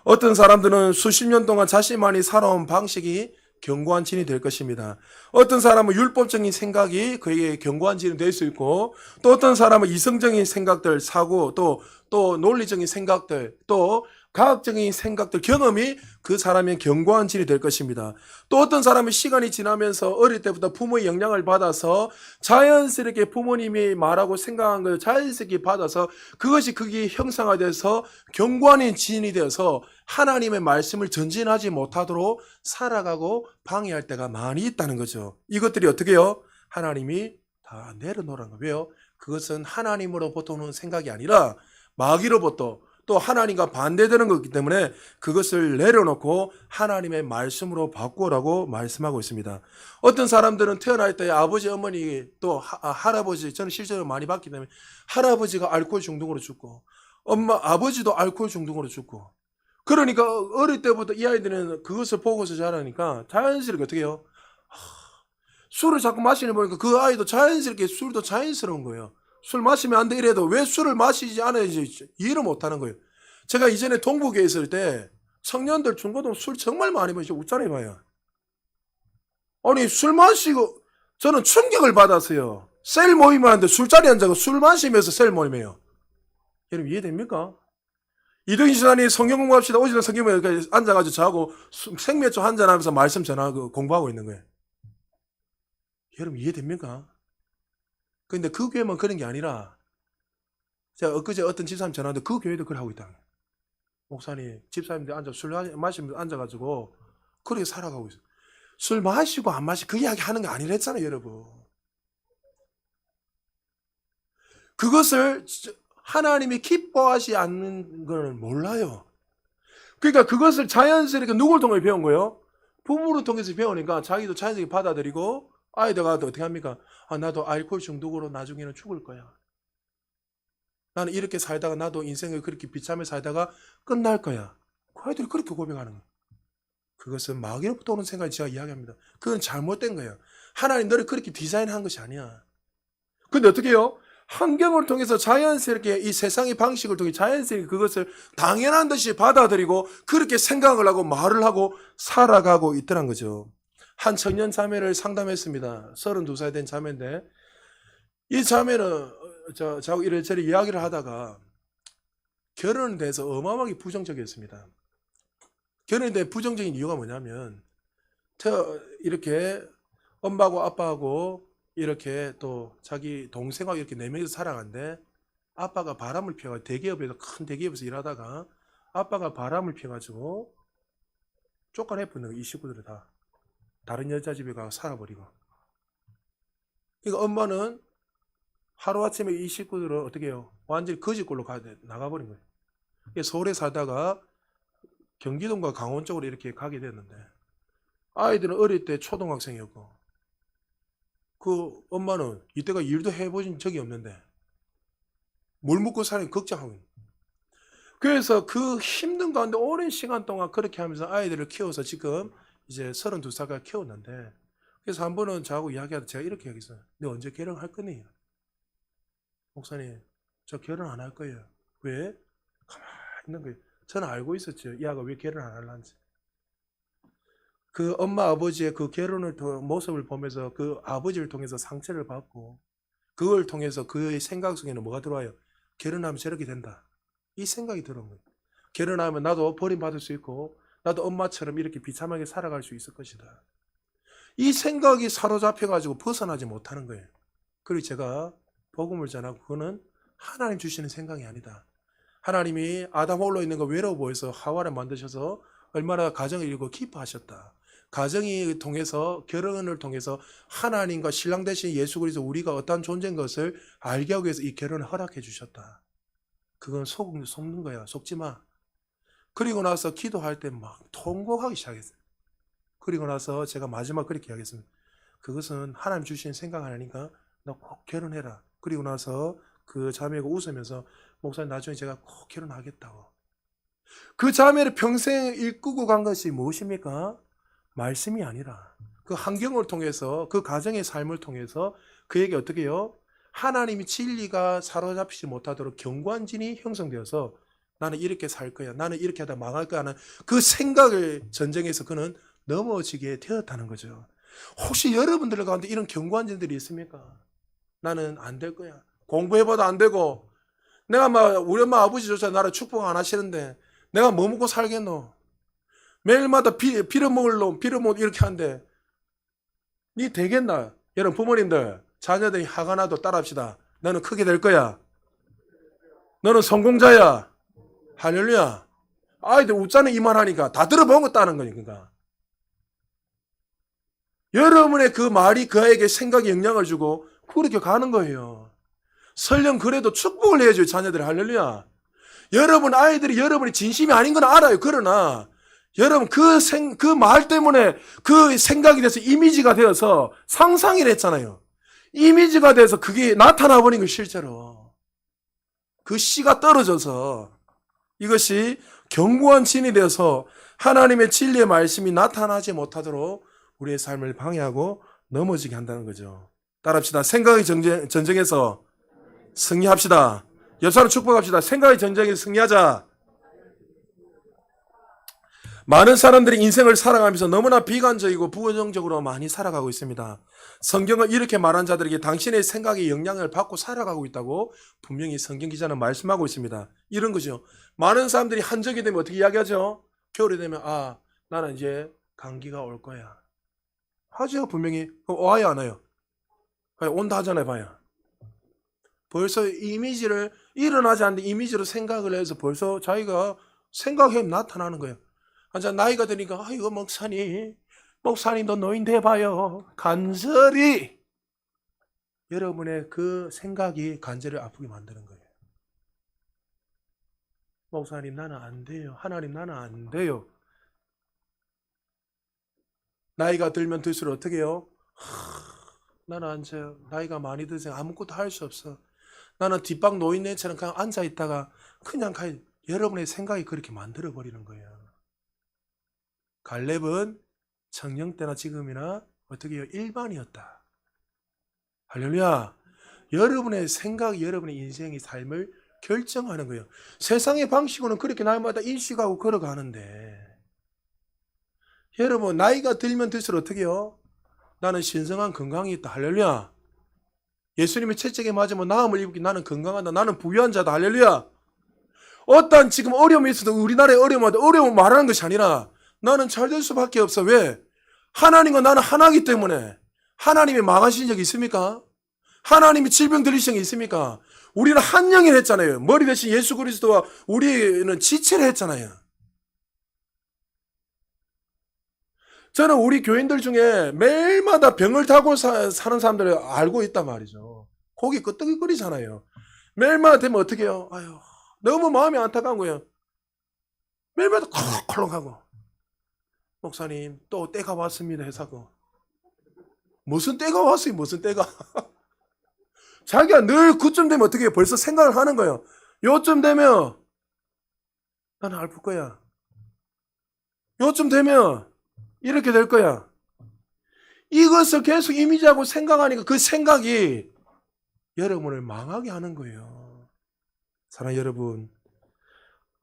어떤 사람들은 수십 년 동안 자신만이 살아온 방식이 견고한 진이 될 것입니다. 어떤 사람은 율법적인 생각이 그에게 견고한 진이 될 수 있고, 또 어떤 사람은 이성적인 생각들, 사고, 또 논리적인 생각들, 또 과학적인 생각들, 경험이 그 사람의 견고한 진이 될 것입니다. 또 어떤 사람은 시간이 지나면서 어릴 때부터 부모의 영향을 받아서 자연스럽게 부모님이 말하고 생각한 걸 자연스럽게 받아서 그것이 그게 형상화돼서 견고한 진이 되어서 하나님의 말씀을 전진하지 못하도록 살아가고 방해할 때가 많이 있다는 거죠. 이것들이 어떻게 해요? 하나님이 다 내려놓으라는 거예요. 왜요? 그것은 하나님으로부터 오는 생각이 아니라 마귀로부터 또 하나님과 반대되는 거기 때문에 그것을 내려놓고 하나님의 말씀으로 바꾸라고 말씀하고 있습니다. 어떤 사람들은 태어날 때 아버지, 어머니, 또 할아버지, 저는 실제로 많이 봤기 때문에 할아버지가 알코올 중독으로 죽고 아버지도 알코올 중독으로 죽고, 그러니까 어릴 때부터 이 아이들은 그것을 보고서 자라니까 자연스럽게 어떻게 해요? 술을 자꾸 마시는 보니까 그 아이도 자연스럽게 술도 자연스러운 거예요. 술 마시면 안 돼 이래도 왜 술을 마시지 않아야지 이해를 못하는 거예요. 제가 이전에 동북에 있을 때 청년들 중고등 술 정말 많이 마시고 웃잖아요 봐요. 아니 술 마시고 저는 충격을 받았어요. 셀 모임을 하는데 술자리 앉아서 술 마시면서 셀 모임이에요. 여러분 이해됩니까? 이등신 시간이 성경 공부합시다. 오시는 성경에 앉아가지고 저하고 생맥주 한잔하면서 말씀 전하고 공부하고 있는 거예요. 여러분 이해됩니까? 근데 그 교회만 그런 게 아니라 제가 엊그제 어떤 집사님 전화하는데 그 교회도 그걸 하고 있다. 목사님, 집사님들 앉아 술 마시면서 앉아가지고 그렇게 살아가고 있어요. 술 마시고 안 마시고 그 이야기 하는 게 아니랬잖아요, 여러분. 그것을 하나님이 기뻐하지 않는 걸 몰라요. 그러니까 그것을 자연스럽게 누굴 통해 배운 거예요? 부모를 통해서 배우니까 자기도 자연스럽게 받아들이고 아이들가 어떻게 합니까? 나도 알코올 중독으로 나중에는 죽을 거야. 나는 이렇게 살다가 나도 인생을 그렇게 비참하게 살다가 끝날 거야. 그 아이들이 그렇게 고백하는 거예요. 그것은 마귀로부터 오는 생각을 제가 이야기합니다. 그건 잘못된 거예요. 하나님 너를 그렇게 디자인한 것이 아니야. 근데 어떻게 해요? 환경을 통해서 자연스럽게 이 세상의 방식을 통해 자연스럽게 그것을 당연한 듯이 받아들이고 그렇게 생각을 하고 말을 하고 살아가고 있더란 거죠. 한 청년 자매를 상담했습니다. 32살 된 자매인데 이 자매는 저하고 이래저래 이야기를 하다가 결혼에 대해서 어마어마하게 부정적이었습니다. 결혼에 대한 부정적인 이유가 뭐냐면 이렇게 엄마하고 아빠하고 이렇게 또 자기 동생하고 이렇게 네 명이서 살아가는데 아빠가 바람을 피워가지고 대기업에서 큰 대기업에서 일하다가 아빠가 바람을 피워가지고 쫓아내버리는 이 식구들을 다 다른 여자 집에 가서 살아버리고 그러니까 엄마는 하루아침에 이 식구들을 어떻게 해요? 완전히 거지꼴로 나가버린 거예요. 서울에 살다가 경기도인가 강원 쪽으로 이렇게 가게 됐는데 아이들은 어릴 때 초등학생이었고 그 엄마는 이때가 일도 해보신 적이 없는데 뭘 먹고 사는 걱정하고 있는 거예요. 그래서 그 힘든 가운데 오랜 시간 동안 그렇게 하면서 아이들을 키워서 지금 이제 32살까지 키웠는데 그래서 한 번은 저하고 이야기하다 제가 이렇게 얘기했어요. 너 언제 결혼할 거니? 목사님 저 결혼 안 할 거예요. 왜? 가만히 있는 거예요. 저는 알고 있었죠. 이 아가 왜 결혼 안 할란지. 그 엄마 아버지의 그 결혼을 모습을 보면서 그 아버지를 통해서 상처를 받고 그걸 통해서 그의 생각 속에는 뭐가 들어와요? 결혼하면 저렇게 된다. 이 생각이 들어온 거예요. 결혼하면 나도 버림받을 수 있고 나도 엄마처럼 이렇게 비참하게 살아갈 수 있을 것이다. 이 생각이 사로잡혀가지고 벗어나지 못하는 거예요. 그리고 제가 복음을 전하고 그거는 하나님 주시는 생각이 아니다. 하나님이 아담 홀로 있는 거 외로워 보여서 하와를 만드셔서 얼마나 가정을 이루고 기뻐하셨다. 가정이 통해서 결혼을 통해서 하나님과 신랑 대신 예수 그리스도 우리가 어떤 존재인 것을 알게 하기 위해서 이 결혼을 허락해 주셨다. 그건 속는 거야. 속지 마. 그리고 나서 기도할 때 막 통곡하기 시작했어요. 그리고 나서 제가 마지막 그렇게 이야기했습니다. 그것은 하나님 주신 생각 아니니까 너 꼭 결혼해라. 그리고 나서 그 자매가 웃으면서 목사님 나중에 제가 꼭 결혼하겠다고. 그 자매를 평생 일구고 간 것이 무엇입니까? 말씀이 아니라 그 환경을 통해서 그 가정의 삶을 통해서 그에게 어떻게 해요? 하나님이 진리가 사로잡히지 못하도록 경관진이 형성되어서 나는 이렇게 살 거야. 나는 이렇게 하다 망할 거야 하는 그 생각을 전쟁에서 그는 넘어지게 되었다는 거죠. 혹시 여러분들 가운데 이런 경관진들이 있습니까? 나는 안 될 거야. 공부해봐도 안 되고 내가 막 우리 엄마 아버지조차 나를 축복 안 하시는데 내가 뭐 먹고 살겠노? 매일마다 빌어먹을 놈 빌어먹 이렇게 한데 니 되겠나? 여러분 부모님들 자녀들이 화가 나도 따라합시다. 너는 크게 될 거야. 너는 성공자야. 할렐루야. 아이들 웃자는 이만하니까 다 들어먹었다는 거니까. 여러분의 그 말이 그 아이에게 생각에 영향을 주고 그렇게 가는 거예요. 설령 그래도 축복을 해야죠. 자녀들 할렐루야. 여러분 아이들이 여러분이 진심이 아닌 건 알아요. 그러나 여러분 그 말 때문에 그 생각이 돼서 이미지가 되어서 상상이 됐잖아요. 이미지가 돼서 그게 나타나 버린 거 실제로. 그 씨가 떨어져서 이것이 견고한 진이 되어서 하나님의 진리의 말씀이 나타나지 못하도록 우리의 삶을 방해하고 넘어지게 한다는 거죠. 따라합시다. 생각의 전쟁에서 승리합시다. 옆 사람 축복합시다. 생각의 전쟁에서 승리하자. 많은 사람들이 인생을 살아가면서 너무나 비관적이고 부정적으로 많이 살아가고 있습니다. 성경은 이렇게 말한 자들에게 당신의 생각에 영향을 받고 살아가고 있다고 분명히 성경 기자는 말씀하고 있습니다. 이런 거죠. 많은 사람들이 한적이 되면 어떻게 이야기하죠? 겨울이 되면 나는 이제 감기가 올 거야. 하죠 분명히. 와요 안 와요? 온다 하잖아요. 봐요. 벌써 이미지를 일어나지 않는데 이미지로 생각을 해서 벌써 자기가 생각해 나타나는 거예요. 한자 나이가 드니까 이거 목사님도 노인 돼봐요. 간절히 여러분의 그 생각이 간절히 아프게 만드는 거예요. 목사님 나는 안 돼요. 하나님 나는 안 돼요. 나이가 들면 들수록 어떻게 해요? 나는 앉아요. 나이가 많이 드세요. 아무것도 할 수 없어. 나는 뒷방 노인네처럼 그냥 앉아 있다가 그냥 여러분의 생각이 그렇게 만들어 버리는 거예요. 갈렙은 청년 때나 지금이나 어떻게 해요? 일반이었다. 할렐루야. 여러분의 생각이 여러분의 인생의 삶을 결정하는 거예요. 세상의 방식으로는 그렇게 날마다 인식하고 걸어가는데 여러분 나이가 들면 들수록 어떻게 해요? 나는 신성한 건강이 있다. 할렐루야. 예수님의 채찍에 맞으면 나음을 입기 나는 건강하다. 나는 부유한 자다. 할렐루야. 어떤 지금 어려움이 있어도 우리나라에 어려움을 말하는 것이 아니라 나는 잘 될 수밖에 없어. 왜? 하나님과 나는 하나이기 때문에. 하나님이 망하신 적이 있습니까? 하나님이 질병 들리신 적이 있습니까? 우리는 한 영을 했잖아요. 머리 대신 예수 그리스도와 우리는 지체를 했잖아요. 저는 우리 교인들 중에 매일마다 병을 타고 사는 사람들을 알고 있단 말이죠. 고기 끄떡거리잖아요. 매일마다 되면 어떻게 해요? 아유, 너무 마음이 안타까운 거예요. 매일마다 콜록콜록하고 목사님 또 때가 왔습니다 해서고 무슨 때가 왔어요? 무슨 때가 자기가 늘 그쯤 되면 어떻게 해요? 벌써 생각을 하는 거예요. 요쯤 되면 나는 아플 거야. 요쯤 되면 이렇게 될 거야. 이것을 계속 이미지하고 생각하니까 그 생각이 여러분을 망하게 하는 거예요. 사랑하는 여러분,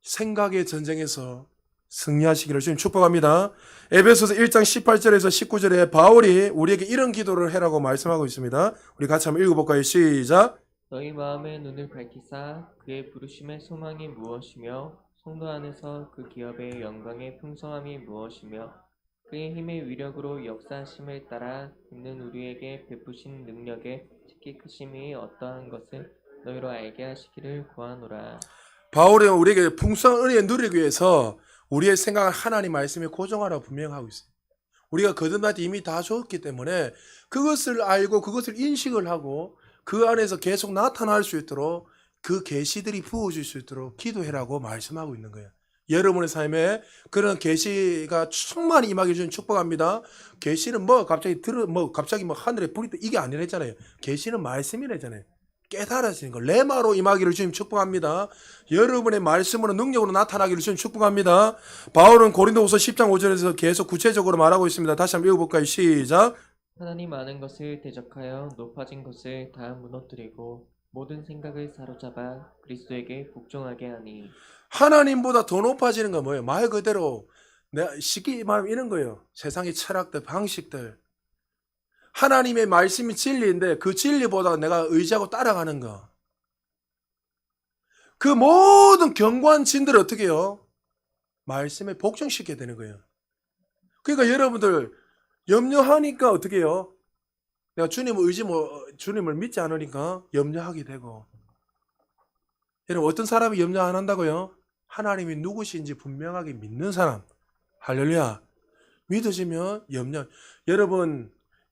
생각의 전쟁에서 승리하시기를 주님 축복합니다. 에베소서 1장 18절에서 19절에 바울이 우리에게 이런 기도를 해라고 말씀하고 있습니다. 우리 같이 한번 읽어볼까요? 시작. 너희 마음의 눈을 밝히사 그의 부르심의 소망이 무엇이며 성도 안에서 그 기업의 영광의 풍성함이 무엇이며 그의 힘의 위력으로 역사하심을 따라 있는 우리에게 베푸신 능력의 특히 크심이 어떠한 것을 너희로 알게 하시기를 구하노라. 바울은 우리에게 풍성한 은혜에 누리기 위해서 우리의 생각을 하나님 말씀에 고정하라고 분명하고 있어요. 우리가 거듭날 때 이미 다 줬기 때문에 그것을 알고 그것을 인식을 하고 그 안에서 계속 나타날 수 있도록 그 계시들이 부어질 수 있도록 기도해라고 말씀하고 있는 거예요. 여러분의 삶에 그런 계시가 충만히 임하기 전 축복합니다. 계시는 갑자기 하늘에 불이 떠 이게 아니랬잖아요. 계시는 말씀이랬잖아요. 깨달아지는 거 레마로 임하기를 주님 축복합니다. 여러분의 말씀으로 능력으로 나타나기를 주님 축복합니다. 바울은 고린도후서 10장 5절에서 계속 구체적으로 말하고 있습니다. 다시 한번 읽어볼까요? 시작. 하나님 아는 것을 대적하여 높아진 것을 다 무너뜨리고 모든 생각을 사로잡아 그리스도에게 복종하게 하니. 하나님보다 더 높아지는 건 뭐예요? 말 그대로 내가 쉽게 말하면 이런 거예요. 세상의 철학들, 방식들. 하나님의 말씀이 진리인데 그 진리보다 내가 의지하고 따라가는 거. 그 모든 견고한 진들을 어떻게 해요? 말씀에 복종시켜야 되는 거예요. 그러니까 여러분들 염려하니까 어떻게 해요? 내가 주님을 믿지 않으니까 염려하게 되고. 여러분 어떤 사람이 염려 안 한다고요? 하나님이 누구신지 분명하게 믿는 사람. 할렐루야. 믿으시면 염려.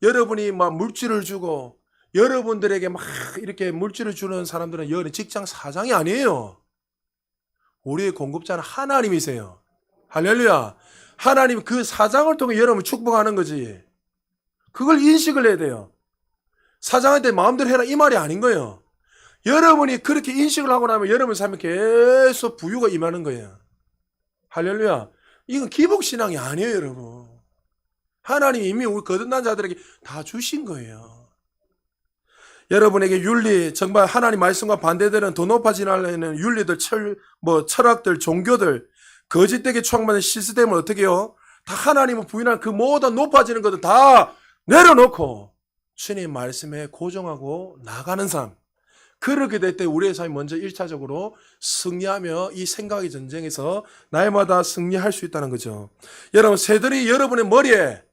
여러분이 막 물질을 주고 여러분들에게 막 이렇게 물질을 주는 사람들은 여기 직장 사장이 아니에요. 우리의 공급자는 하나님이세요. 할렐루야. 하나님 그 사장을 통해 여러분을 축복하는 거지. 그걸 인식을 해야 돼요. 사장한테 마음대로 해라 이 말이 아닌 거예요. 여러분이 그렇게 인식을 하고 나면 여러분 삶에 계속 부유가 임하는 거예요. 할렐루야. 이건 기복신앙이 아니에요, 여러분. 하나님이 이미 우리 거듭난 자들에게 다 주신 거예요. 여러분에게 윤리, 정말 하나님 말씀과 반대되는 더 높아지는 윤리들, 철학들, 종교들, 거짓되게 추앙받는 시스템을 어떻게 해요? 다 하나님을 부인하는 그 모든 높아지는 것들 다 내려놓고 주님 말씀에 고정하고 나가는 삶. 그렇게 될 때 우리의 삶이 먼저 1차적으로 승리하며 이 생각의 전쟁에서 날마다 승리할 수 있다는 거죠. 여러분, 새들이 여러분의 머리에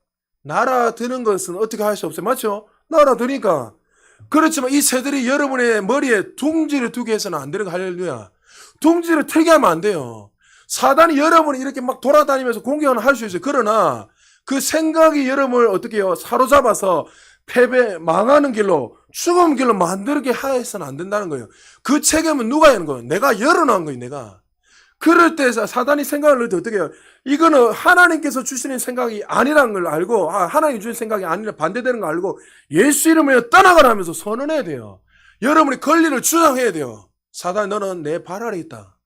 날아드는 것은 어떻게 할 수 없어요. 맞죠? 날아드니까. 그렇지만 이 새들이 여러분의 머리에 둥지를 두게 해서는 안 되는 거 할렐루야. 둥지를 트게 하면 안 돼요. 사단이 여러분을 이렇게 막 돌아다니면서 공격을 할 수 있어요. 그러나 그 생각이 여러분을 어떻게 해요? 사로잡아서 패배, 망하는 길로, 죽음 길로 만들게 해서는 안 된다는 거예요. 그 책임은 누가 하는 거예요? 내가 열어놓은 거예요, 내가. 그럴 때 사단이 생각을 넣을 때 어떻게 해요? 이거는 하나님께서 주시는 생각이 아니라는 걸 알고, 하나님 주신 생각이 아니라 반대되는 걸 알고, 예수 이름으로 떠나가라 하면서 선언해야 돼요. 여러분이 권리를 주장해야 돼요. 사단, 너는 내 발 아래 있다.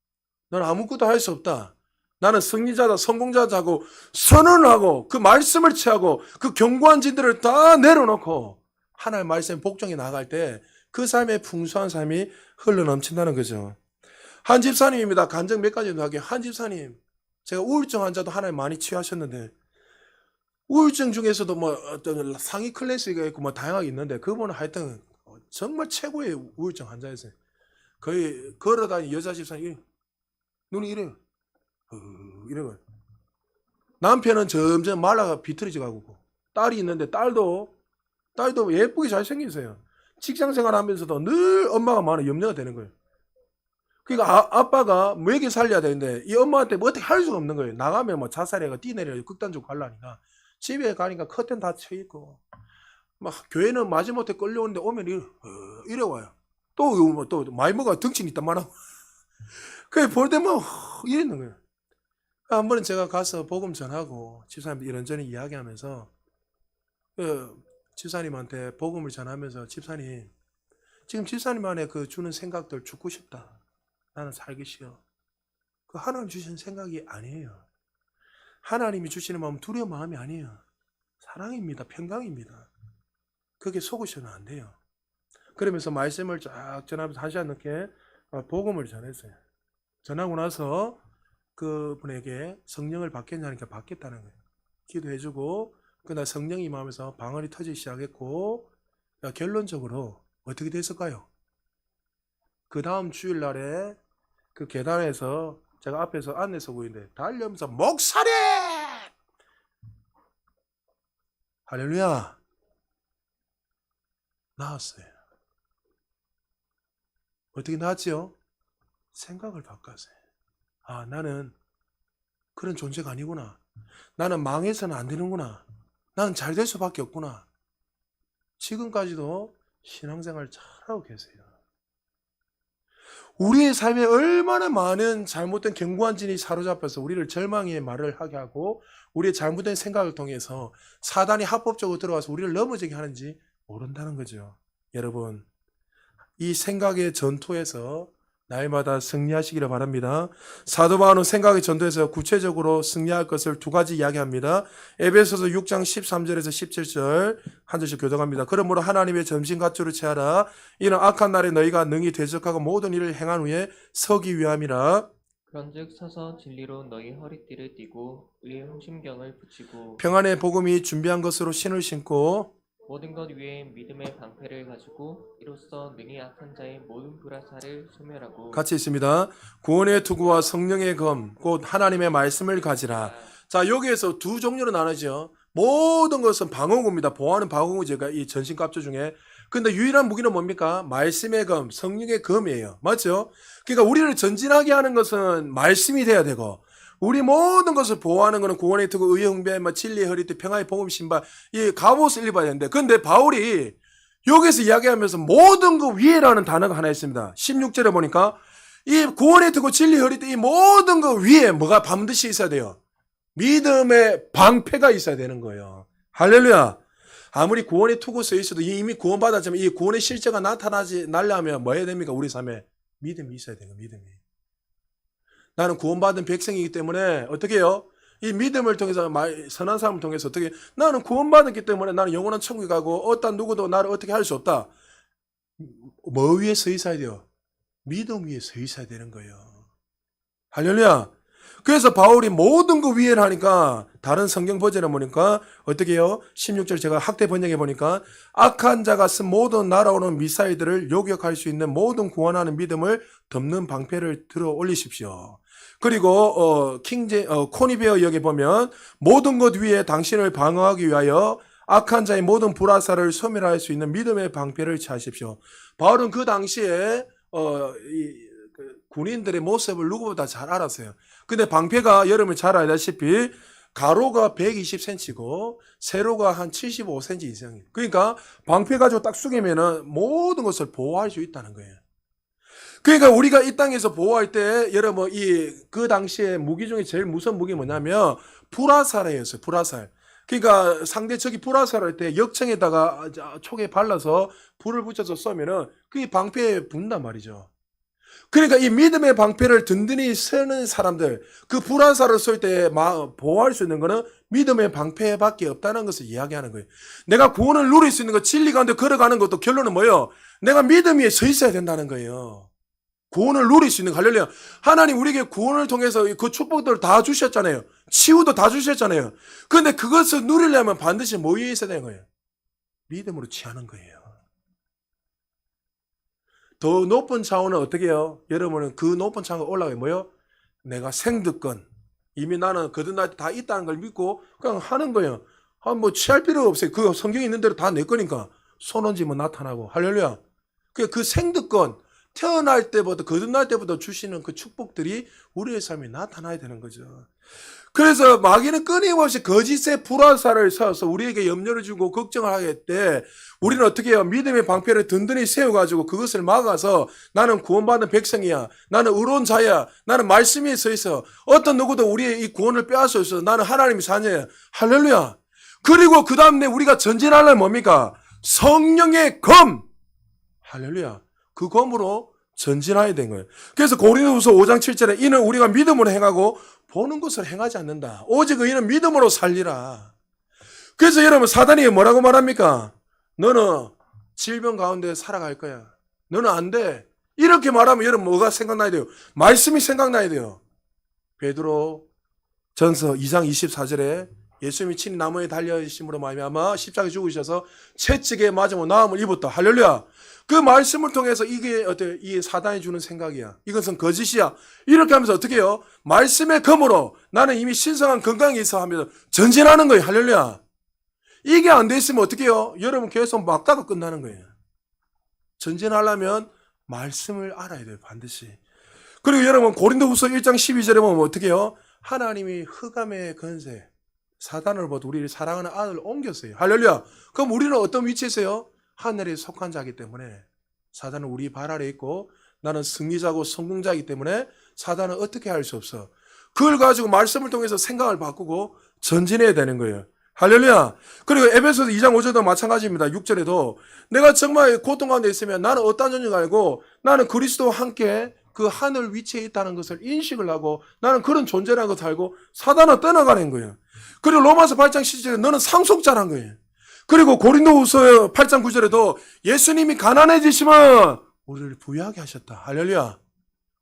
너는 아무것도 할 수 없다. 나는 승리자다, 성공자다 하고 선언을 하고 그 말씀을 취하고 그 견고한 진들을 다 내려놓고 하나님의 말씀에 복종해 나갈 때 그 삶의 풍성한 삶이 흘러넘친다는 거죠. 한 집사님입니다. 간증 몇 가지 더 할게요. 한 집사님, 제가 우울증 환자도 하나님 많이 치유하셨는데 우울증 중에서도 뭐 어떤 상위 클래스가 있고 뭐 다양하게 있는데 그분은 하여튼 정말 최고의 우울증 환자였어요. 거의 걸어다니는 여자 집사님 눈이 이래요. 이래요. 남편은 점점 말라가 비틀어져 가고 딸이 있는데 딸도 예쁘게 잘생겼어요. 직장 생활하면서도 늘 엄마가 많은 염려가 되는 거예요. 그러니까 아빠가 먹여 살려야 되는데 이 엄마한테 뭐 어떻게 할 수가 없는 거예요. 나가면 뭐 자살해가 뛰내려 극단적으로 가려니까 집에 가니까 커튼 다 쳐 있고 막 교회는 마지못해 끌려오는데 오면 이래 와요. 또 많이 먹어 덩치는 있단 말하고 그게 볼 때만 이랬는 거예요. 한 번은 제가 가서 복음 전하고 집사님 이런저런 이야기하면서 집사님한테 복음을 전하면서 집사님 지금 집사님 안에 그 주는 생각들 죽고 싶다. 나는 살기 싫어. 그 하나님 주신 생각이 아니에요. 하나님이 주시는 마음은 두려운 마음이 아니에요. 사랑입니다. 평강입니다. 그게 속으셔는 안 돼요. 그러면서 말씀을 쫙 전하면서 1시간 넘게 복음을 전했어요. 전하고 나서 그분에게 성령을 받겠냐니까 받겠다는 거예요. 기도해주고 그날 성령이 임하면서 방언이 터지기 시작했고 결론적으로 어떻게 됐을까요? 그 다음 주일날에 그 계단에서 제가 앞에서 안내 서고 있는데 달려오면서 목사님! 할렐루야! 나왔어요. 어떻게 나왔지요? 생각을 바꿨어요. 나는 그런 존재가 아니구나. 나는 망해서는 안 되는구나. 나는 잘 될 수밖에 없구나. 지금까지도 신앙생활 잘하고 계세요. 우리의 삶에 얼마나 많은 잘못된 견고한 진이 사로잡혀서 우리를 절망의 말을 하게 하고 우리의 잘못된 생각을 통해서 사단이 합법적으로 들어와서 우리를 넘어지게 하는지 모른다는 거죠. 여러분, 이 생각의 전투에서 날마다 승리하시기를 바랍니다. 사도 바울은 생각의 전투에서 구체적으로 승리할 것을 2가지 이야기합니다. 에베소서 6장 13절에서 17절 한 절씩 교독합니다. 그러므로 하나님의 전신갑주를 취하라. 이는 악한 날에 너희가 능히 대적하고 모든 일을 행한 후에 서기 위함이라. 그런즉 서서 진리로 너희 허리띠를 띠고 의의 홍심경을 붙이고 평안의 복음이 준비한 것으로 신을 신고 모든 것 위에 믿음의 방패를 가지고 이로써 능히 악한 자의 모든 불화살을 소멸하고 같이 있습니다. 구원의 투구와 성령의 검, 곧 하나님의 말씀을 가지라. 자, 여기에서 2 종류로 나누죠. 모든 것은 방어구입니다. 보호하는 방어구제가 이 전신갑주 중에. 근데 유일한 무기는 뭡니까? 말씀의 검, 성령의 검이에요. 맞죠? 그러니까 우리를 전진하게 하는 것은 말씀이 돼야 되고 우리 모든 것을 보호하는 것은 구원의 투구, 의의 흥배, 진리의 허리띠, 평화의 복음 신발, 이 갑옷을 입어야 되는데, 근데 바울이 여기서 이야기하면서 모든 그 위에라는 단어가 하나 있습니다. 16절에 보니까 이 구원의 투구, 진리의 허리띠, 이 모든 그 위에 뭐가 반드시 있어야 돼요. 믿음의 방패가 있어야 되는 거예요. 할렐루야. 아무리 구원의 투구 써 있어도 이미 구원받았지만 이 구원의 실제가 나려면 뭐 해야 됩니까? 우리 삶에 믿음이 있어야 돼요. 믿음이. 나는 구원받은 백성이기 때문에 어떻게 해요? 이 믿음을 통해서 선한 사람을 통해서 어떻게 나는 구원받았기 때문에 나는 영원한 천국에 가고 어떤 누구도 나를 어떻게 할 수 없다. 뭐 위에 서 있어야 돼요? 믿음 위에 서 있어야 되는 거예요. 할렐루야. 그래서 바울이 모든 그 위에를 하니까 다른 성경 버전에 보니까 어떻게 해요? 16절 제가 학대 번역해 보니까 악한 자가 쓴 모든 날아오는 미사일들을 요격할 수 있는 모든 구원하는 믿음을 덮는 방패를 들어 올리십시오. 그리고 코니베어 역에 보면 모든 것 위에 당신을 방어하기 위하여 악한 자의 모든 불화살을 소멸할 수 있는 믿음의 방패를 취하십시오. 바울은 그 당시에 군인들의 모습을 누구보다 잘 알았어요. 근데 방패가 여러분이 잘 알다시피 가로가 120cm고 세로가 한 75cm 이상이에요. 그러니까 방패 가지고 딱 숙이면은 모든 것을 보호할 수 있다는 거예요. 그러니까 우리가 이 땅에서 보호할 때 여러분 그 당시에 무기 중에 제일 무서운 무기 뭐냐면 불화살이었어요. 불화살. 그러니까 상대 적이 불화살을 할 때 역청에다가 촉에 발라서 불을 붙여서 쏘면은 그게 방패에 붙는단 말이죠. 그러니까 이 믿음의 방패를 든든히 쓰는 사람들, 그 불화살을 쏠 때 보호할 수 있는 거는 믿음의 방패밖에 없다는 것을 이야기하는 거예요. 내가 구원을 누릴 수 있는 것, 진리 가운데 걸어가는 것도 결론은 뭐예요? 내가 믿음 위에 서 있어야 된다는 거예요. 구원을 누릴 수 있는 거. 할렐루야. 하나님 우리에게 구원을 통해서 그 축복들을 다 주셨잖아요. 치유도 다 주셨잖아요. 그런데 그것을 누리려면 반드시 뭐 위에 있어야 되는 거예요? 믿음으로 취하는 거예요. 더 높은 차원은 어떻게 해요? 여러분은 그 높은 차원에 올라가요. 뭐요? 내가 생득권. 이미 나는 거듭날 때 다 있다는 걸 믿고 그냥 하는 거예요. 뭐 취할 필요가 없어요. 그 성경에 있는 대로 다 내 거니까. 손 얹으면 나타나고. 할렐루야. 그 생득권. 태어날 때부터 거듭날 때부터 주시는 그 축복들이 우리의 삶에 나타나야 되는 거죠. 그래서 마귀는 끊임없이 거짓의 불화살을 쏴서 우리에게 염려를 주고 걱정을 하게 때 우리는 어떻게 해요? 믿음의 방패를 든든히 세워가지고 그것을 막아서 나는 구원받은 백성이야. 나는 의로운 자야. 나는 말씀 위에 서 있어. 어떤 누구도 우리의 이 구원을 빼앗을 수 없어. 나는 하나님의 자녀야. 할렐루야. 그리고 그 다음에 우리가 전진하려면 뭡니까? 성령의 검. 할렐루야. 그 검으로 전진해야 된 거예요. 그래서 고린도후서 5장 7절에 이는 우리가 믿음으로 행하고 보는 것을 행하지 않는다. 오직 의인은 믿음으로 살리라. 그래서 여러분 사단이 뭐라고 말합니까? 너는 질병 가운데 살아갈 거야. 너는 안 돼. 이렇게 말하면 여러분 뭐가 생각나야 돼요? 말씀이 생각나야 돼요. 베드로 전서 2장 24절에 예수님이 친히 나무에 달려있음으로 말미암아 십자가에 죽으셔서 채찍에 맞으면 나음을 입었다. 할렐루야. 그 말씀을 통해서 이게 이 사단이 주는 생각이야. 이것은 거짓이야. 이렇게 하면서 어떻게 해요? 말씀의 검으로 나는 이미 신성한 건강이 있어 하면서 전진하는 거예요. 할렐루야. 이게 안 돼 있으면 어떻게 해요? 여러분 계속 막다가 끝나는 거예요. 전진하려면 말씀을 알아야 돼요. 반드시. 그리고 여러분 고린도후서 1장 12절에 보면 어떻게 해요? 하나님이 흑암의 권세 사단을 보고 우리를 사랑하는 아들을 옮겼어요. 할렐루야. 그럼 우리는 어떤 위치에 있어요? 하늘에 속한 자이기 때문에 사단은 우리 발 아래 있고 나는 승리자고 성공자이기 때문에 사단은 어떻게 할 수 없어. 그걸 가지고 말씀을 통해서 생각을 바꾸고 전진해야 되는 거예요. 할렐루야. 그리고 에베소서 2장 5절도 마찬가지입니다. 6절에도 내가 정말 고통 가운데 있으면 나는 어떤 존재인 줄 알고 나는 그리스도와 함께 그 하늘 위치에 있다는 것을 인식을 하고 나는 그런 존재라는 것을 알고 사단은 떠나가는 거예요. 그리고 로마서 8장 10절에 너는 상속자란 거예요. 그리고 고린도후서 8장 9절에도 예수님이 가난해지시면 우리를 부유하게 하셨다. 할렐루야.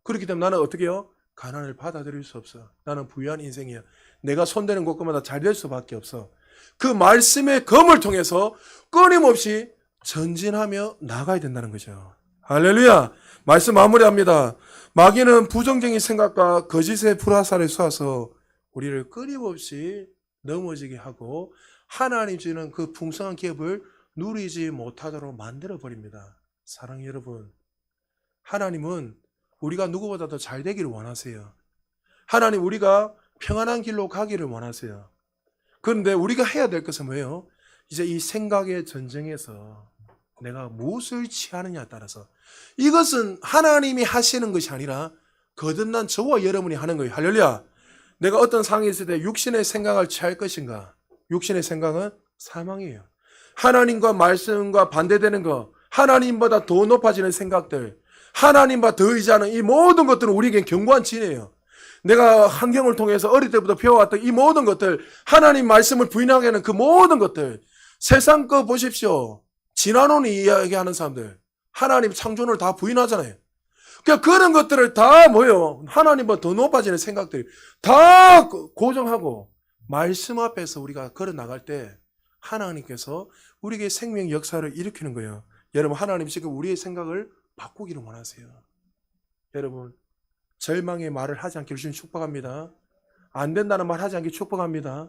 그렇기 때문에 나는 어떻게 해요? 가난을 받아들일 수 없어. 나는 부유한 인생이야. 내가 손대는 곳마다 잘 될 수밖에 없어. 그 말씀의 검을 통해서 끊임없이 전진하며 나가야 된다는 거죠. 할렐루야. 말씀 마무리합니다. 마귀는 부정적인 생각과 거짓의 불화살을 쏘아서 우리를 끊임없이 넘어지게 하고 하나님 주는 그 풍성한 기업을 누리지 못하도록 만들어 버립니다. 사랑하는 여러분, 하나님은 우리가 누구보다 더 잘 되기를 원하세요. 하나님 우리가 평안한 길로 가기를 원하세요. 그런데 우리가 해야 될 것은 뭐예요? 이제 이 생각의 전쟁에서 내가 무엇을 취하느냐에 따라서 이것은 하나님이 하시는 것이 아니라 거듭난 저와 여러분이 하는 거예요. 할렐루야. 내가 어떤 상황에 있을 때 육신의 생각을 취할 것인가? 육신의 생각은 사망이에요. 하나님과 말씀과 반대되는 것, 하나님보다 더 높아지는 생각들, 하나님과 더 의지하는 이 모든 것들은 우리에게 견고한 진이에요. 내가 환경을 통해서 어릴 때부터 배워왔던 이 모든 것들, 하나님 말씀을 부인하게 하는 그 모든 것들, 세상 거 보십시오. 진화론이 이야기하는 사람들, 하나님 창조를 다 부인하잖아요. 그러니까 그런 것들을 다 뭐예요? 하나님보다 더 높아지는 생각들이 다 고정하고 말씀 앞에서 우리가 걸어 나갈 때 하나님께서 우리에게 생명 역사를 일으키는 거예요. 여러분 하나님 지금 우리의 생각을 바꾸기를 원하세요. 여러분 절망의 말을 하지 않게 주신 축복합니다. 안 된다는 말 하지 않게 축복합니다.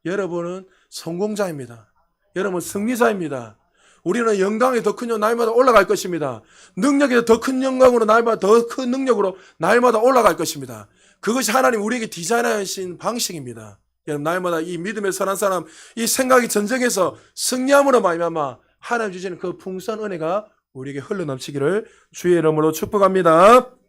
여러분은 성공자입니다. 여러분 승리자입니다. 우리는 영광에 더 큰 날마다 올라갈 것입니다. 능력에 더 큰 영광으로 날마다 더 큰 능력으로 날마다 올라갈 것입니다. 그것이 하나님 우리에게 디자인하신 방식입니다. 여러분 날마다 이 믿음의 선한 사람 이 생각이 전쟁에서 승리함으로 말미암아 하나님 주시는 그 풍성한 은혜가 우리에게 흘러넘치기를 주의 이름으로 축복합니다.